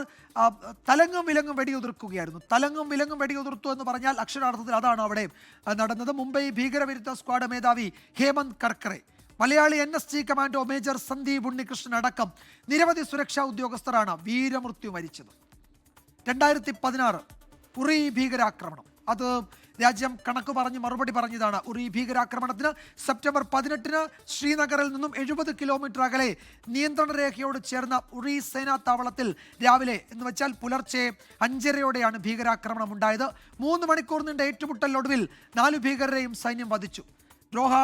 തലങ്ങും വിലങ്ങും വെടിയുതിർക്കുകയായിരുന്നു. തലങ്ങും വിലങ്ങും വെടിയുതിർത്തു എന്ന് പറഞ്ഞാൽ അക്ഷരാർത്ഥത്തിൽ അതാണ് അവിടെ നടന്നത്. മുംബൈ ഭീകരവിരുദ്ധ സ്ക്വാഡ് മേധാവി Hemant Karkare, Malayali NSG commando major Sandeep Unnikrishnan അടക്കം നിരവധി സുരക്ഷാ ഉദ്യോഗസ്ഥരാണ് വീരമൃത്യു മരിച്ചത്. 2016 ഉറി ഭീകരാക്രമണം. അത് രാജ്യം കണക്ക് പറഞ്ഞ് മറുപടി പറഞ്ഞതാണ്. ഉറി ഭീകരാക്രമണത്തിന് സെപ്റ്റംബർ 18 ശ്രീനഗറിൽ നിന്നും 70 കിലോമീറ്റർ അകലെ നിയന്ത്രണ രേഖയോട് ചേർന്ന ഉറി സേനാ താവളത്തിൽ രാവിലെ എന്ന് വെച്ചാൽ പുലർച്ചെ 5:30 ഭീകരാക്രമണം ഉണ്ടായത്. 3 മണിക്കൂർ നീണ്ട ഏറ്റുമുട്ടലിനൊടുവിൽ 4 ഭീകരരെയും സൈന്യം വധിച്ചു. ദ്രോഹ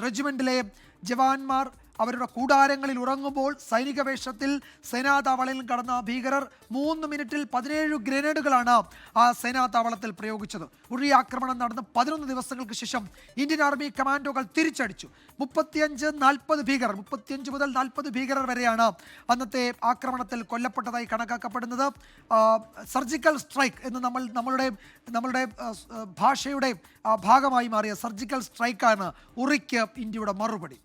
റെജിമെന്റിലെ ജവാന്മാർ അവരുടെ കൂടാരങ്ങളിൽ ഉറങ്ങുമ്പോൾ സൈനിക വേഷത്തിൽ സേനാ താവളയിൽ കടന്ന ഭീകരർ 3 മിനിറ്റിൽ 17 ഗ്രനേഡുകളാണ് ആ സേനാ താവളത്തിൽ പ്രയോഗിച്ചത്. ഉറി ആക്രമണം നടന്ന് 11 ദിവസങ്ങൾക്ക് ശേഷം ഇന്ത്യൻ ആർമി കമാൻഡോകൾ തിരിച്ചടിച്ചു. 35 മുതൽ 40 ഭീകരർ വരെയാണ് അന്നത്തെ ആക്രമണത്തിൽ കൊല്ലപ്പെട്ടതായി കണക്കാക്കപ്പെടുന്നത്. സർജിക്കൽ സ്ട്രൈക്ക് എന്ന് നമ്മളുടെ ഭാഷയുടെ ഭാഗമായി മാറിയ സർജിക്കൽ സ്ട്രൈക്കാണ് ഉറിക്ക് ഇന്ത്യയുടെ മറുപടി.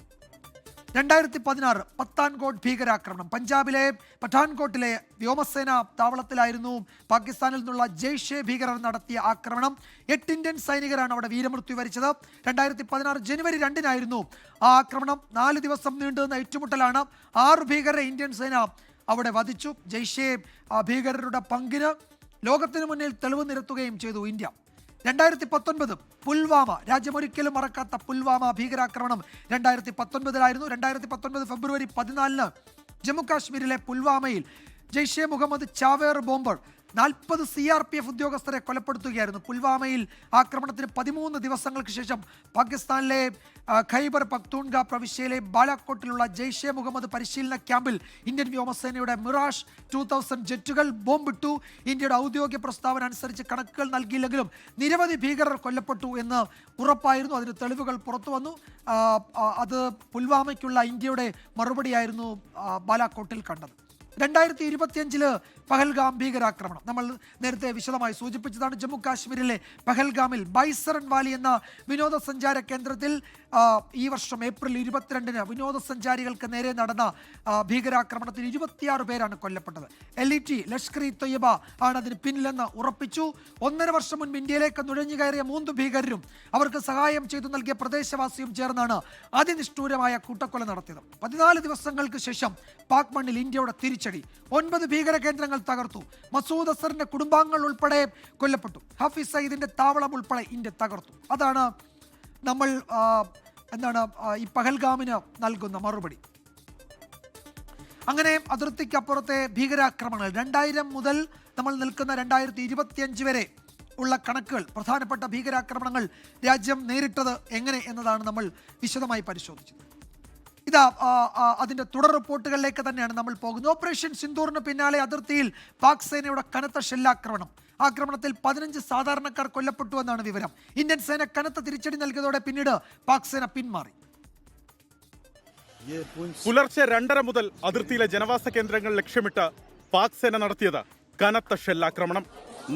2016 പത്താൻകോട്ട് ഭീകരാക്രമണം. പഞ്ചാബിലെ പഠാൻകോട്ടിലെ വ്യോമസേന താവളത്തിലായിരുന്നു പാകിസ്ഥാനിൽ നിന്നുള്ള ജെയ്ഷെ ഭീകരർ നടത്തിയ ആക്രമണം. 8 ഇന്ത്യൻ സൈനികരാണ് അവിടെ വീരമൃത്യു വരിച്ചത്. 2016 ജനുവരി 2 ആ ആക്രമണം. 4 ദിവസം നീണ്ടുനിന്ന ഏറ്റുമുട്ടലാണ്. 6 ഭീകരരെ ഇന്ത്യൻ സേന അവിടെ വധിച്ചു. ജെയ്ഷെ ഭീകരരുടെ പങ്കിന് ലോകത്തിന് മുന്നിൽ തെളിവ് നിരത്തുകയും ചെയ്തു ഇന്ത്യ. 2019 പുൽവാമ, രാജ്യമൊരിക്കലും മറക്കാത്ത പുൽവാമ ഭീകരാക്രമണം 2019 2019 ഫെബ്രുവരി 14 ജമ്മു കാശ്മീരിലെ പുൽവാമയിൽ ജെയ്ഷെ മുഹമ്മദ് ചാവേർ ബോംബർ 40 CRPF ഉദ്യോഗസ്ഥരെ കൊലപ്പെടുത്തുകയായിരുന്നു. പുൽവാമയിൽ ആക്രമണത്തിന് 13 ദിവസങ്ങൾക്ക് ശേഷം പാകിസ്ഥാനിലെ ഖൈബർ പഖ്തൂൺഖ പ്രവിശ്യയിലെ ബാലാക്കോട്ടിലുള്ള ജെയ്ഷെ മുഹമ്മദ് പരിശീലന ക്യാമ്പിൽ ഇന്ത്യൻ വ്യോമസേനയുടെ മിറാഷ് 2000 ജെറ്റുകൾ ബോംബിട്ടു. ഇന്ത്യയുടെ ഔദ്യോഗിക പ്രസ്താവന അനുസരിച്ച് കണക്കുകൾ നൽകിയില്ലെങ്കിലും നിരവധി ഭീകരർ കൊല്ലപ്പെട്ടു എന്ന് ഉറപ്പായിരുന്നു. അതിന് തെളിവുകൾ പുറത്തു വന്നു. അത് പുൽവാമയ്ക്കുള്ള ഇന്ത്യയുടെ മറുപടിയായിരുന്നു ബാലാക്കോട്ടിൽ കണ്ടത്. 2025 പഹൽഗാം ഭീകരാക്രമണം നമ്മൾ നേരത്തെ വിശദമായി സൂചിപ്പിച്ചതാണ്. ജമ്മു കാശ്മീരിലെ പഹൽഗാമിൽ ബൈസറൻ വാലി എന്ന വിനോദസഞ്ചാര കേന്ദ്രത്തിൽ ഈ വർഷം ഏപ്രിൽ 22 വിനോദസഞ്ചാരികൾക്ക് നേരെ നടന്ന ഭീകരാക്രമണത്തിൽ 26 പേരാണ് കൊല്ലപ്പെട്ടത്. LET ലഷ്കർ ഇ തയ്യബ ആണ് അതിന് പിന്നിലെന്ന് ഉറപ്പിച്ചു. 1.5 വർഷം മുൻപ് ഇന്ത്യയിലേക്ക് നുഴഞ്ഞു കയറിയ 3 ഭീകരരും അവർക്ക് സഹായം ചെയ്തു നൽകിയ പ്രദേശവാസിയും ചേർന്നാണ് അതിനിഷ്ഠൂരമായ കൂട്ടക്കൊല നടത്തിയത്. 14 ദിവസങ്ങൾക്ക് ശേഷം പാക് മണ്ണിൽ ഇന്ത്യയുടെ തിരിച്ചടി. 9 ഭീകര കേന്ദ്രങ്ങൾ തകർത്തു. മസൂദ് അസറിന്റെ കുടുംബാംഗങ്ങൾ ഉൾപ്പെടെ കൊല്ലപ്പെട്ടു. ഹാഫിസ് സയ്യിദിന്റെ താവളം ഉൾപ്പെടെ ഇന്ത്യ തകർത്തു. അതാണ് നമ്മൾ ഈ പഹൽഗാമിന് നൽകുന്ന മറുപടി. അങ്ങനെ അതിർത്തിക്കപ്പുറത്തെ ഭീകരാക്രമണങ്ങൾ 2000 മുതൽ നമ്മൾ നിൽക്കുന്ന 2025 വരെ ഉള്ള കണക്കുകൾ, പ്രധാനപ്പെട്ട ഭീകരാക്രമണങ്ങൾ രാജ്യം നേരിട്ടത് എങ്ങനെ എന്നതാണ് നമ്മൾ വിശദമായി പരിശോധിച്ചത്. ഇതാ അതിന്റെ തുടർ റിപ്പോർട്ടുകളിലേക്ക് തന്നെയാണ് നമ്മൾ പോകുന്നത്. ഓപ്പറേഷൻ സിന്ദൂറിന് പിന്നാലെ അതിർത്തിയിൽ പാക് സേനയുടെ കനത്ത ഷെല്ലാക്രമണം. ആക്രമണത്തിൽ 15 സാധാരണക്കാർ കൊല്ലപ്പെട്ടു എന്നാണ് വിവരം. ഇന്ത്യൻ സേന കനത്ത തിരിച്ചടി നൽകിയതോടെ പിന്നീട് പാക് സേന പിന്മാറി. പുലർച്ചെ 2:30 മുതൽ അതിർത്തിയിലെ ജനവാസ കേന്ദ്രങ്ങൾ ലക്ഷ്യമിട്ട് പാക് സേന നടത്തിയത് കനത്ത ഷെല്ലാക്രമണം.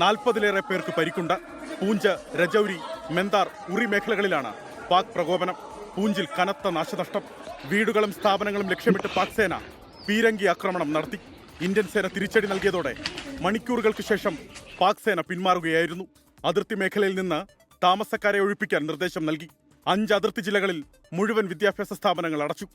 40-ലേറെ പേർക്ക് പരിക്കുണ്ട്. പൂഞ്ച്, രജൌരി, മെന്താർ, ഉറി മേഖലകളിലാണ് പാക് പ്രകോപനം. പൂഞ്ചിൽ കനത്ത നാശനഷ്ടം. വീടുകളും സ്ഥാപനങ്ങളും ലക്ഷ്യമിട്ട് പാക് സേന പീരങ്കി ആക്രമണം നടത്തി. ഇന്ത്യൻ സേന തിരിച്ചടി നൽകിയതോടെ മണിക്കൂറുകൾക്ക് ശേഷം പാക് സേന പിന്മാറുകയായിരുന്നു. അതിർത്തി മേഖലയിൽ നിന്ന് താമസക്കാരെ ഒഴിപ്പിക്കാൻ നിർദ്ദേശം നൽകി. 5 അതിർത്തി ജില്ലകളിൽ മുഴുവൻ വിദ്യാഭ്യാസ സ്ഥാപനങ്ങൾ അടച്ചു.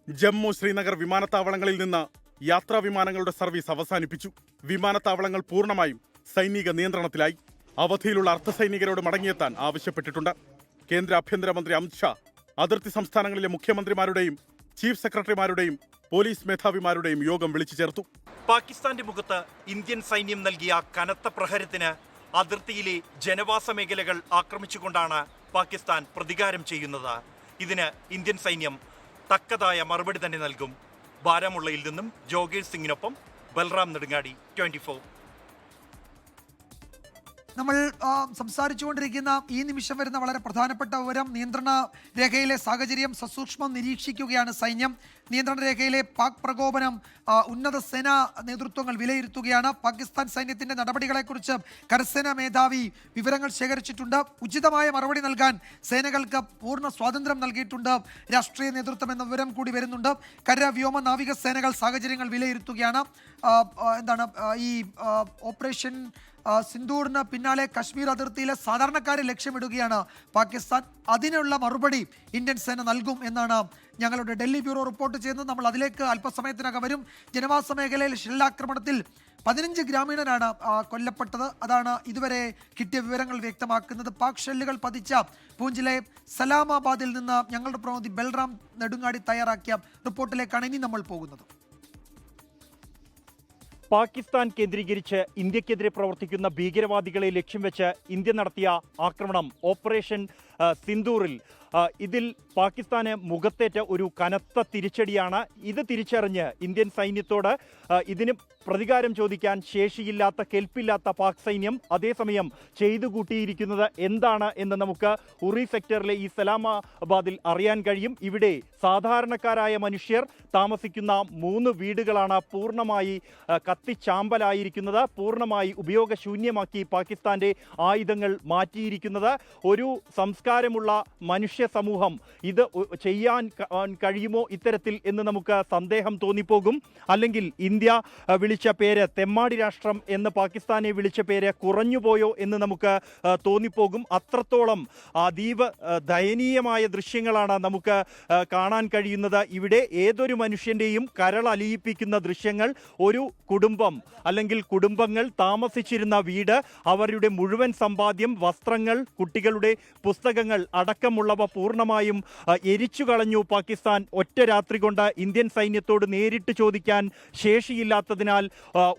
ജമ്മു, ശ്രീനഗർ വിമാനത്താവളങ്ങളിൽ നിന്ന് യാത്രാ വിമാനങ്ങളുടെ സർവീസ് അവസാനിപ്പിച്ചു. വിമാനത്താവളങ്ങൾ പൂർണ്ണമായും സൈനിക നിയന്ത്രണത്തിലായി. അവധിയിലുള്ള അർദ്ധസൈനികരോട് മടങ്ങിയെത്താൻ ആവശ്യപ്പെട്ടിട്ടുണ്ട്. കേന്ദ്ര ആഭ്യന്തരമന്ത്രി അമിത് ഷാ അതിർത്തി സംസ്ഥാനങ്ങളിലെ മുഖ്യമന്ത്രിമാരുടെയും ചീഫ് സെക്രട്ടറിമാരുടെയും പോലീസ് മേധാവിമാരുടെയും യോഗം വിളിച്ചു ചേർത്തു. പാകിസ്ഥാന്റെ മുഖത്ത് ഇന്ത്യൻ സൈന്യം നൽകിയ കനത്ത പ്രഹരത്തിന് അതിർത്തിയിലെ ജനവാസ മേഖലകൾ ആക്രമിച്ചുകൊണ്ടാണ് പാകിസ്ഥാൻ പ്രതികാരം ചെയ്യുന്നത്. ഇതിന് ഇന്ത്യൻ സൈന്യം തക്കതായ മറുപടി തന്നെ നൽകും. ബാരാമുള്ളയിൽ നിന്നും ജോഗേഷ് സിംഗിനൊപ്പം ബൽറാം നെടുങ്ങാടി, 24. നമ്മൾ സംസാരിച്ചുകൊണ്ടിരിക്കുന്ന ഈ നിമിഷം വരുന്ന വളരെ പ്രധാനപ്പെട്ട വിവരം, നിയന്ത്രണ രേഖയിലെ സാഹചര്യം സസൂക്ഷ്മം നിരീക്ഷിക്കുകയാണ് സൈന്യം. നിയന്ത്രണ രേഖയിലെ പാക് പ്രകോപനം ഉന്നത സേനാ നേതൃത്വങ്ങൾ വിലയിരുത്തുകയാണ്. പാകിസ്ഥാൻ സൈന്യത്തിന്റെ നടപടികളെക്കുറിച്ച് കരസേനാ മേധാവി വിവരങ്ങൾ ശേഖരിച്ചിട്ടുണ്ട്. ഉചിതമായ മറുപടി നൽകാൻ സേനകൾക്ക് പൂർണ്ണ സ്വാതന്ത്ര്യം നൽകിയിട്ടുണ്ട് രാഷ്ട്രീയ നേതൃത്വം എന്ന വിവരം കൂടി വരുന്നുണ്ട്. കര, വ്യോമ, നാവിക സേനകൾ സാഹചര്യങ്ങൾ വിലയിരുത്തുകയാണ്. ഈ ഓപ്പറേഷൻ സിന്ദൂറിന് പിന്നാലെ കശ്മീർ അതിർത്തിയിലെ സാധാരണക്കാരെ ലക്ഷ്യമിടുകയാണ് പാകിസ്ഥാൻ. അതിനുള്ള മറുപടി ഇന്ത്യൻ സേന നൽകും എന്നാണ് ഞങ്ങളുടെ ഡൽഹി ബ്യൂറോ റിപ്പോർട്ട് ചെയ്യുന്നത്. നമ്മൾ അതിലേക്ക് അല്പസമയത്തിനകം വരും. ജനവാസ മേഖലയിൽ ഷെല്ലാക്രമണത്തിൽ 15 ഗ്രാമീണരാണ് കൊല്ലപ്പെട്ടത്. അതാണ് ഇതുവരെ കിട്ടിയ വിവരങ്ങൾ വ്യക്തമാക്കുന്നത്. പാക് ഷെല്ലുകൾ പതിച്ച പൂഞ്ചിലെ സലാമാബാദിൽ നിന്ന് ഞങ്ങളുടെ പ്രതിനിധി ബൽറാം നെടുങ്ങാടി തയ്യാറാക്കിയ റിപ്പോർട്ടിലേക്കാണ് ഇനി നമ്മൾ പോകുന്നത്. പാകിസ്ഥാൻ കേന്ദ്രീകരിച്ച് ഇന്ത്യക്കെതിരെ പ്രവർത്തിക്കുന്ന ഭീകരവാദികളെ ലക്ഷ്യം വെച്ച് ഇന്ത്യ നടത്തിയ ആക്രമണം ഓപ്പറേഷൻ സിന്ദൂറിൽ ഇതിൽ പാകിസ്ഥാന് മുഖത്തേറ്റ ഒരു കനത്ത തിരിച്ചടിയാണ്. ഇത് തിരിച്ചറിഞ്ഞ് ഇന്ത്യൻ സൈന്യത്തോട് ഇതിന് പ്രതികാരം ചോദിക്കാൻ ശേഷിയില്ലാത്ത, കെൽപ്പില്ലാത്ത പാക് സൈന്യം അതേസമയം ചെയ്തു കൂട്ടിയിരിക്കുന്നത് എന്താണ് എന്ന് നമുക്ക് ഉറി സെക്ടറിലെ ഈ സലാമാബാദിൽ അറിയാൻ കഴിയും. ഇവിടെ സാധാരണക്കാരായ മനുഷ്യർ താമസിക്കുന്ന 3 വീടുകളാണ് പൂർണ്ണമായി കത്തിച്ചാമ്പലായിരിക്കുന്നത്, പൂർണ്ണമായി ഉപയോഗശൂന്യമാക്കി പാകിസ്ഥാന്റെ ആയുധങ്ങൾ മാറ്റിയിരിക്കുന്നത്. ഒരു സംസ്കാരമുള്ള മനുഷ്യ സമൂഹം ഇത് ചെയ്യാൻ കഴിയുമോ ഇത്തരത്തിൽ എന്ന് നമുക്ക് സന്ദേഹം തോന്നിപ്പോകും. അല്ലെങ്കിൽ ഇന്ത്യ വിളിച്ച പേര്, തെമ്മാടി രാഷ്ട്രം എന്ന് പാകിസ്ഥാനെ വിളിച്ച പേര് കുറഞ്ഞുപോയോ എന്ന് നമുക്ക് തോന്നിപ്പോകും. അത്രത്തോളം അതീവ ദയനീയമായ ദൃശ്യങ്ങളാണ് നമുക്ക് കാണാൻ കഴിയുന്നത്. ഇവിടെ ഏതൊരു മനുഷ്യൻ്റെയും കരളലിയിപ്പിക്കുന്ന ദൃശ്യങ്ങൾ. ഒരു കുടുംബം അല്ലെങ്കിൽ കുടുംബങ്ങൾ താമസിച്ചിരുന്ന വീട്, അവരുടെ മുഴുവൻ സമ്പാദ്യം, വസ്ത്രങ്ങൾ, കുട്ടികളുടെ പുസ്തകങ്ങൾ അടക്കമുള്ളവ പൂർണ്ണമായും എരിച്ചു കളഞ്ഞു പാകിസ്ഥാൻ. ഒറ്റ രാത്രി കൊണ്ട് ഇന്ത്യൻ സൈന്യത്തോട് നേരിട്ട് ചോദിക്കാൻ ശേഷിയില്ലാത്തതിനാൽ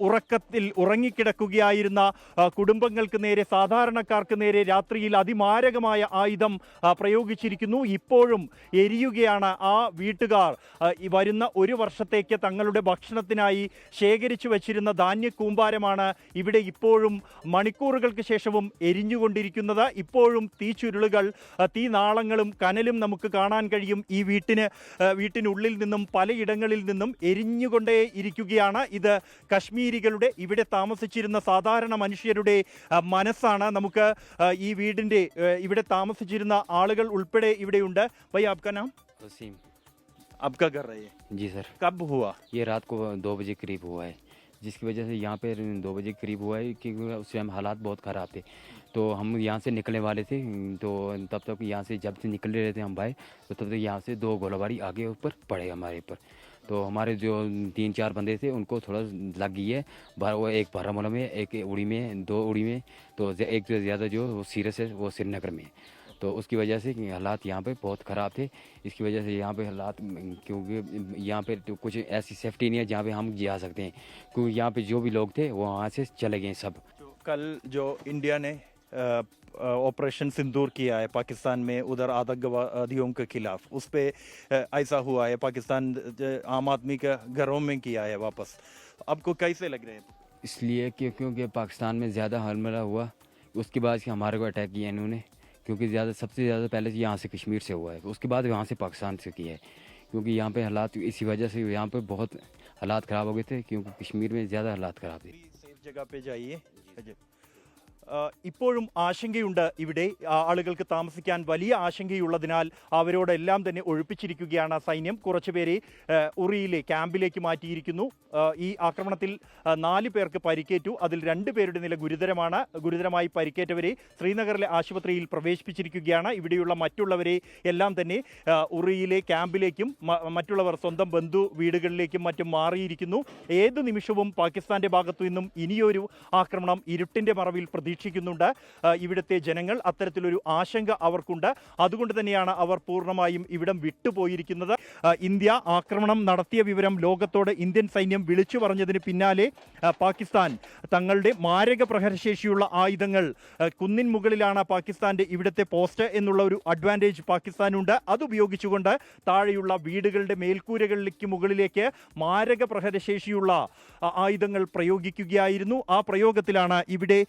ഉറക്കത്തിൽ ഉറങ്ങിക്കിടക്കുകയായിരുന്ന കുടുംബങ്ങൾക്ക് നേരെ, സാധാരണക്കാർക്ക് നേരെ രാത്രിയിൽ അതിമാരകമായ ആയുധം പ്രയോഗിച്ചിരിക്കുന്നു. ഇപ്പോഴും എരിയുകയാണ് ആ വീട്ടുകാർ. വരുന്ന 1 വർഷത്തേക്ക് തങ്ങളുടെ ഭക്ഷണത്തിനായി ശേഖരിച്ചു വച്ചിരുന്ന ധാന്യ കൂമ്പാരമാണ് ഇവിടെ ഇപ്പോഴും മണിക്കൂറുകൾക്ക് ശേഷവും എരിഞ്ഞുകൊണ്ടിരിക്കുന്നത്. ഇപ്പോഴും തീച്ചുരുളുകൾ, തീനാളങ്ങളും കനലും നമുക്ക് കാണാൻ കഴിയും. ഈ വീട്ടിനുള്ളിൽ നിന്നും പലയിടങ്ങളിൽ നിന്നും എരിഞ്ഞുകൊണ്ടേ ഇരിക്കുകയാണ്. ഇത് കശ്മീരികളുടെ, ഇവിടെ താമസിച്ചിരുന്ന സാധാരണ മനുഷ്യരുടെ മനസ്സാണ്. നമുക്ക് ഈ വീടിൻ്റെ ഇവിടെ താമസിച്ചിരുന്ന ആളുകൾ ഉൾപ്പെടെ ഇവിടെയുണ്ട്. ഭൈ ആപ്കാ നാം? वसीम। आपका घर है ये? जी सर। कब हुआ? ये रात को 2 बजे करीब हुआ है, जिसकी वजह से यहाँ पे 2 बजे करीब हुआ है क्योंकि उस टाइम हालात बहुत ख़राब थे। तो हम यहाँ से निकलने वाले थे, तो तब तक यहाँ से जब से निकल रहे थे हम भाई, तो तब तक यहाँ से 2 गोलाबारी आगे ऊपर पड़े हमारे ऊपर। तो हमारे जो 3-4 बंदे थे उनको थोड़ा लग गई है। वो एक बारामूला में, एक उड़ी में, 2 उड़ी में, तो एक से ज़्यादा जो वो सीरियस है वो श्रीनगर में। तो उसकी वजह से हालात यहाँ पे बहुत ख़राब थे। इसकी वजह से यहाँ पे हालात, क्योंकि यहाँ पे तो कुछ ऐसी सेफ्टी नहीं है जहाँ पे हम जा सकते हैं, क्योंकि यहाँ पे जो भी लोग थे वो वहाँ से चले गए सब। कल जो इंडिया ने ऑपरेशन सिंदूर किया है पाकिस्तान में, उधर आतंकवादियों के खिलाफ, उस पर ऐसा हुआ है। पाकिस्तान आम आदमी के घरों में किया है वापस। आपको कैसे लग रहे हैं? इसलिए क्योंकि पाकिस्तान में ज़्यादा हमला हुआ, उसके बाद हमारे को अटैक किया इन्होंने, क्योंकि सबसे ज़्यादा पहले यहाँ से कश्मीर से हुआ है, उसके बाद वहाँ से पाकिस्तान से किया है। क्योंकि यहाँ पे हालात, इसी वजह से यहाँ पे बहुत हालात ख़राब हो गए थे, क्योंकि कश्मीर में ज़्यादा हालात ख़राब थे। सेफ जगह पे जाइए। ഇപ്പോഴും ആശങ്കയുണ്ട്. ഇവിടെ ആളുകൾക്ക് താമസിക്കാൻ വലിയ ആശങ്കയുള്ളതിനാൽ അവരോടെല്ലാം തന്നെ ഒഴിപ്പിച്ചിരിക്കുകയാണ് സൈന്യം. കുറച്ചുപേരെ ഉറിയിലെ ക്യാമ്പിലേക്ക് മാറ്റിയിരിക്കുന്നു. ഈ ആക്രമണത്തിൽ 4 പേർക്ക് പരിക്കേറ്റു. അതിൽ 2 പേരുടെ നില ഗുരുതരമാണ്. ഗുരുതരമായി പരിക്കേറ്റവരെ ശ്രീനഗറിലെ ആശുപത്രിയിൽ പ്രവേശിപ്പിച്ചിരിക്കുകയാണ്. ഇവിടെയുള്ള മറ്റുള്ളവരെ എല്ലാം തന്നെ ഉറിയിലെ ക്യാമ്പിലേക്കും മറ്റുള്ളവർ സ്വന്തം ബന്ധു വീടുകളിലേക്കും മറ്റും മാറിയിരിക്കുന്നു. ഏതു നിമിഷവും പാകിസ്ഥാന്റെ ഭാഗത്തു നിന്നും ഇനിയൊരു ആക്രമണം ഇരുട്ടിന്റെ മറവിൽ പ്രതീക്ഷിക്കുന്നുണ്ട് ഇവിടുത്തെ ജനങ്ങൾ. അത്തരത്തിലൊരു ആശങ്ക അവർക്കുണ്ട്. അതുകൊണ്ട് തന്നെയാണ് അവർ പൂർണ്ണമായും ഇവിടം വിട്ടുപോയിരിക്കുന്നത്. ഇന്ത്യ ആക്രമണം നടത്തിയ വിവരം ലോകത്തോട് ഇന്ത്യൻ സൈന്യം വിളിച്ചു പറഞ്ഞതിന് പിന്നാലെ പാകിസ്ഥാൻ തങ്ങളുടെ മാരക പ്രഹരശേഷിയുള്ള ആയുധങ്ങൾ കുന്നിൻ മുകളിലാണ് പാകിസ്ഥാന്റെ ഇവിടുത്തെ പോസ്റ്റ് എന്നുള്ള ഒരു അഡ്വാൻറ്റേജ് പാകിസ്ഥാനുണ്ട്. അതുപയോഗിച്ചുകൊണ്ട് താഴെയുള്ള വീടുകളുടെ മേൽക്കൂരകളിലേക്ക് മുകളിലേക്ക് മാരക പ്രഹരശേഷിയുള്ള ആയുധങ്ങൾ പ്രയോഗിക്കുകയായിരുന്നു. ആ പ്രയോഗത്തിലാണ് ഇവിടെ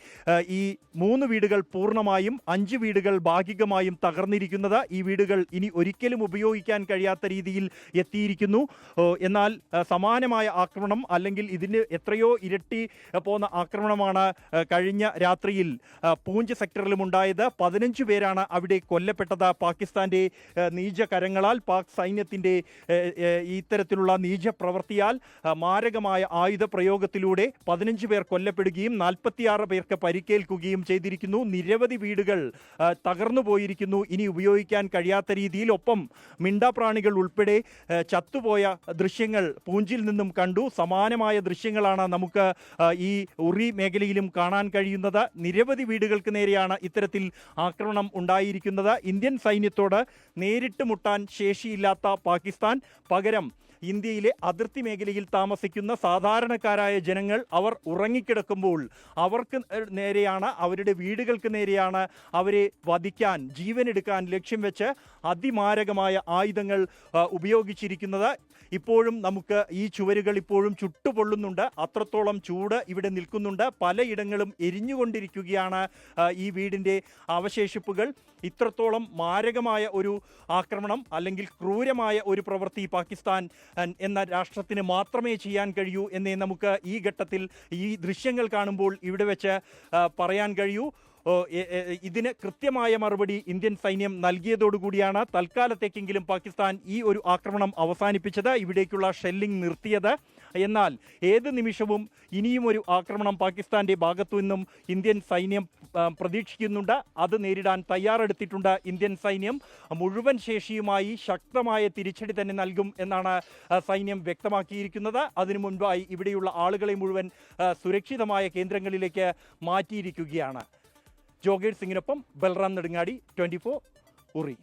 ഈ 3 വീടുകൾ പൂർണ്ണമായും 5 വീടുകൾ ഭാഗികമായും തകർന്നിരിക്കുന്നത്. ഈ വീടുകൾ ഇനി ഒരിക്കലും ഉപയോഗിക്കാൻ കഴിയാത്ത രീതിയിൽ എത്തിയിരിക്കുന്നു. എന്നാൽ സമാനമായ ആക്രമണം അല്ലെങ്കിൽ ഇതിന് എത്രയോ ഇരട്ടി പോന്ന ആക്രമണമാണ് കഴിഞ്ഞ രാത്രിയിൽ പൂഞ്ച് സെക്ടറിലും ഉണ്ടായത്. 15 പേരാണ് അവിടെ കൊല്ലപ്പെട്ടത്. പാകിസ്ഥാന്റെ നീച കരങ്ങളാൽ, പാക് സൈന്യത്തിന്റെ ഇത്തരത്തിലുള്ള നീച പ്രവൃത്തിയാൽ, മാരകമായ ആയുധ പ്രയോഗത്തിലൂടെ 15 പേർ കൊല്ലപ്പെടുകയും 46 പേർക്ക് പരിക്കേൽക്കുകയും ചെയ്തിരിക്കുന്നു. നിരവധി വീടുകൾ തകർന്നു പോയിരിക്കുന്നു ഇനി ഉപയോഗിക്കാൻ കഴിയാത്ത രീതിയിൽ. ഒപ്പം മിണ്ടാപ്രാണികൾ ഉൾപ്പെടെ ചത്തുപോയ ദൃശ്യങ്ങൾ പൂഞ്ചിൽ നിന്നും കണ്ടു. സമാനമായ ദൃശ്യങ്ങളാണ് നമുക്ക് ഈ ഉറി മേഖലയിലും കാണാൻ കഴിയുന്നത്. നിരവധി വീടുകൾക്ക് നേരെയാണ് ഇത്തരത്തിൽ ആക്രമണം ഉണ്ടായിരിക്കുന്നത്. ഇന്ത്യൻ സൈന്യത്തോട് നേരിട്ട് മുട്ടാൻ ശേഷിയില്ലാത്ത പാകിസ്ഥാൻ പകരം ഇന്ത്യയിലെ അതിർത്തി മേഖലയിൽ താമസിക്കുന്ന സാധാരണക്കാരായ ജനങ്ങൾ അവർ ഉറങ്ങിക്കിടക്കുമ്പോൾ അവർക്ക് നേരെയാണ്, അവരുടെ വീടുകൾക്ക് നേരെയാണ് അവരെ വധിക്കാൻ, ജീവനെടുക്കാൻ ലക്ഷ്യം വെച്ച് അതിമാരകമായ ആയുധങ്ങൾ ഉപയോഗിച്ചിരിക്കുന്നത്. ഇപ്പോഴും നമുക്ക് ഈ ചുവരുകൾ ഇപ്പോഴും ചുട്ടുപൊള്ളുന്നുണ്ട്. അത്രത്തോളം ചൂട് ഇവിടെ നിൽക്കുന്നുണ്ട്. പലയിടങ്ങളും എരിഞ്ഞുകൊണ്ടിരിക്കുകയാണ് ഈ വീടിൻ്റെ അവശേഷിപ്പുകൾ. ഇത്രത്തോളം മാരകമായ ഒരു ആക്രമണം അല്ലെങ്കിൽ ക്രൂരമായ ഒരു പ്രവൃത്തി പാകിസ്ഥാൻ എന്ന രാഷ്ട്രത്തിന് മാത്രമേ ചെയ്യാൻ കഴിയൂ എന്നേ നമുക്ക് ഈ ഘട്ടത്തിൽ ഈ ദൃശ്യങ്ങൾ കാണുമ്പോൾ ഇവിടെ വെച്ച് പറയാൻ കഴിയൂ. ഇതിന് കൃത്യമായ മറുപടി ഇന്ത്യൻ സൈന്യം നൽകിയതോടുകൂടിയാണ് തൽക്കാലത്തേക്കെങ്കിലും പാകിസ്ഥാൻ ഈ ഒരു ആക്രമണം അവസാനിപ്പിച്ചത്, ഇവിടേക്കുള്ള ഷെല്ലിംഗ് നിർത്തിയത്. എന്നാൽ ഏത് നിമിഷവും ഇനിയും ഒരു ആക്രമണം പാകിസ്ഥാന്റെ ഭാഗത്തു നിന്നും ഇന്ത്യൻ സൈന്യം പ്രതീക്ഷിക്കുന്നുണ്ട്. അത് നേരിടാൻ തയ്യാറെടുത്തിട്ടുണ്ട് ഇന്ത്യൻ സൈന്യം. മുഴുവൻ ശേഷിയുമായി ശക്തമായ തിരിച്ചടി തന്നെ നൽകും എന്നാണ് സൈന്യം വ്യക്തമാക്കിയിരിക്കുന്നത്. അതിനു മുൻപായി ഇവിടെയുള്ള ആളുകളെ മുഴുവൻ സുരക്ഷിതമായ കേന്ദ്രങ്ങളിലേക്ക് മാറ്റിയിരിക്കുകയാണ്. ജോഗേഷ് സിംഗിനൊപ്പം ബൽറാം നെടുങ്ങാടി, 24 ഉറി.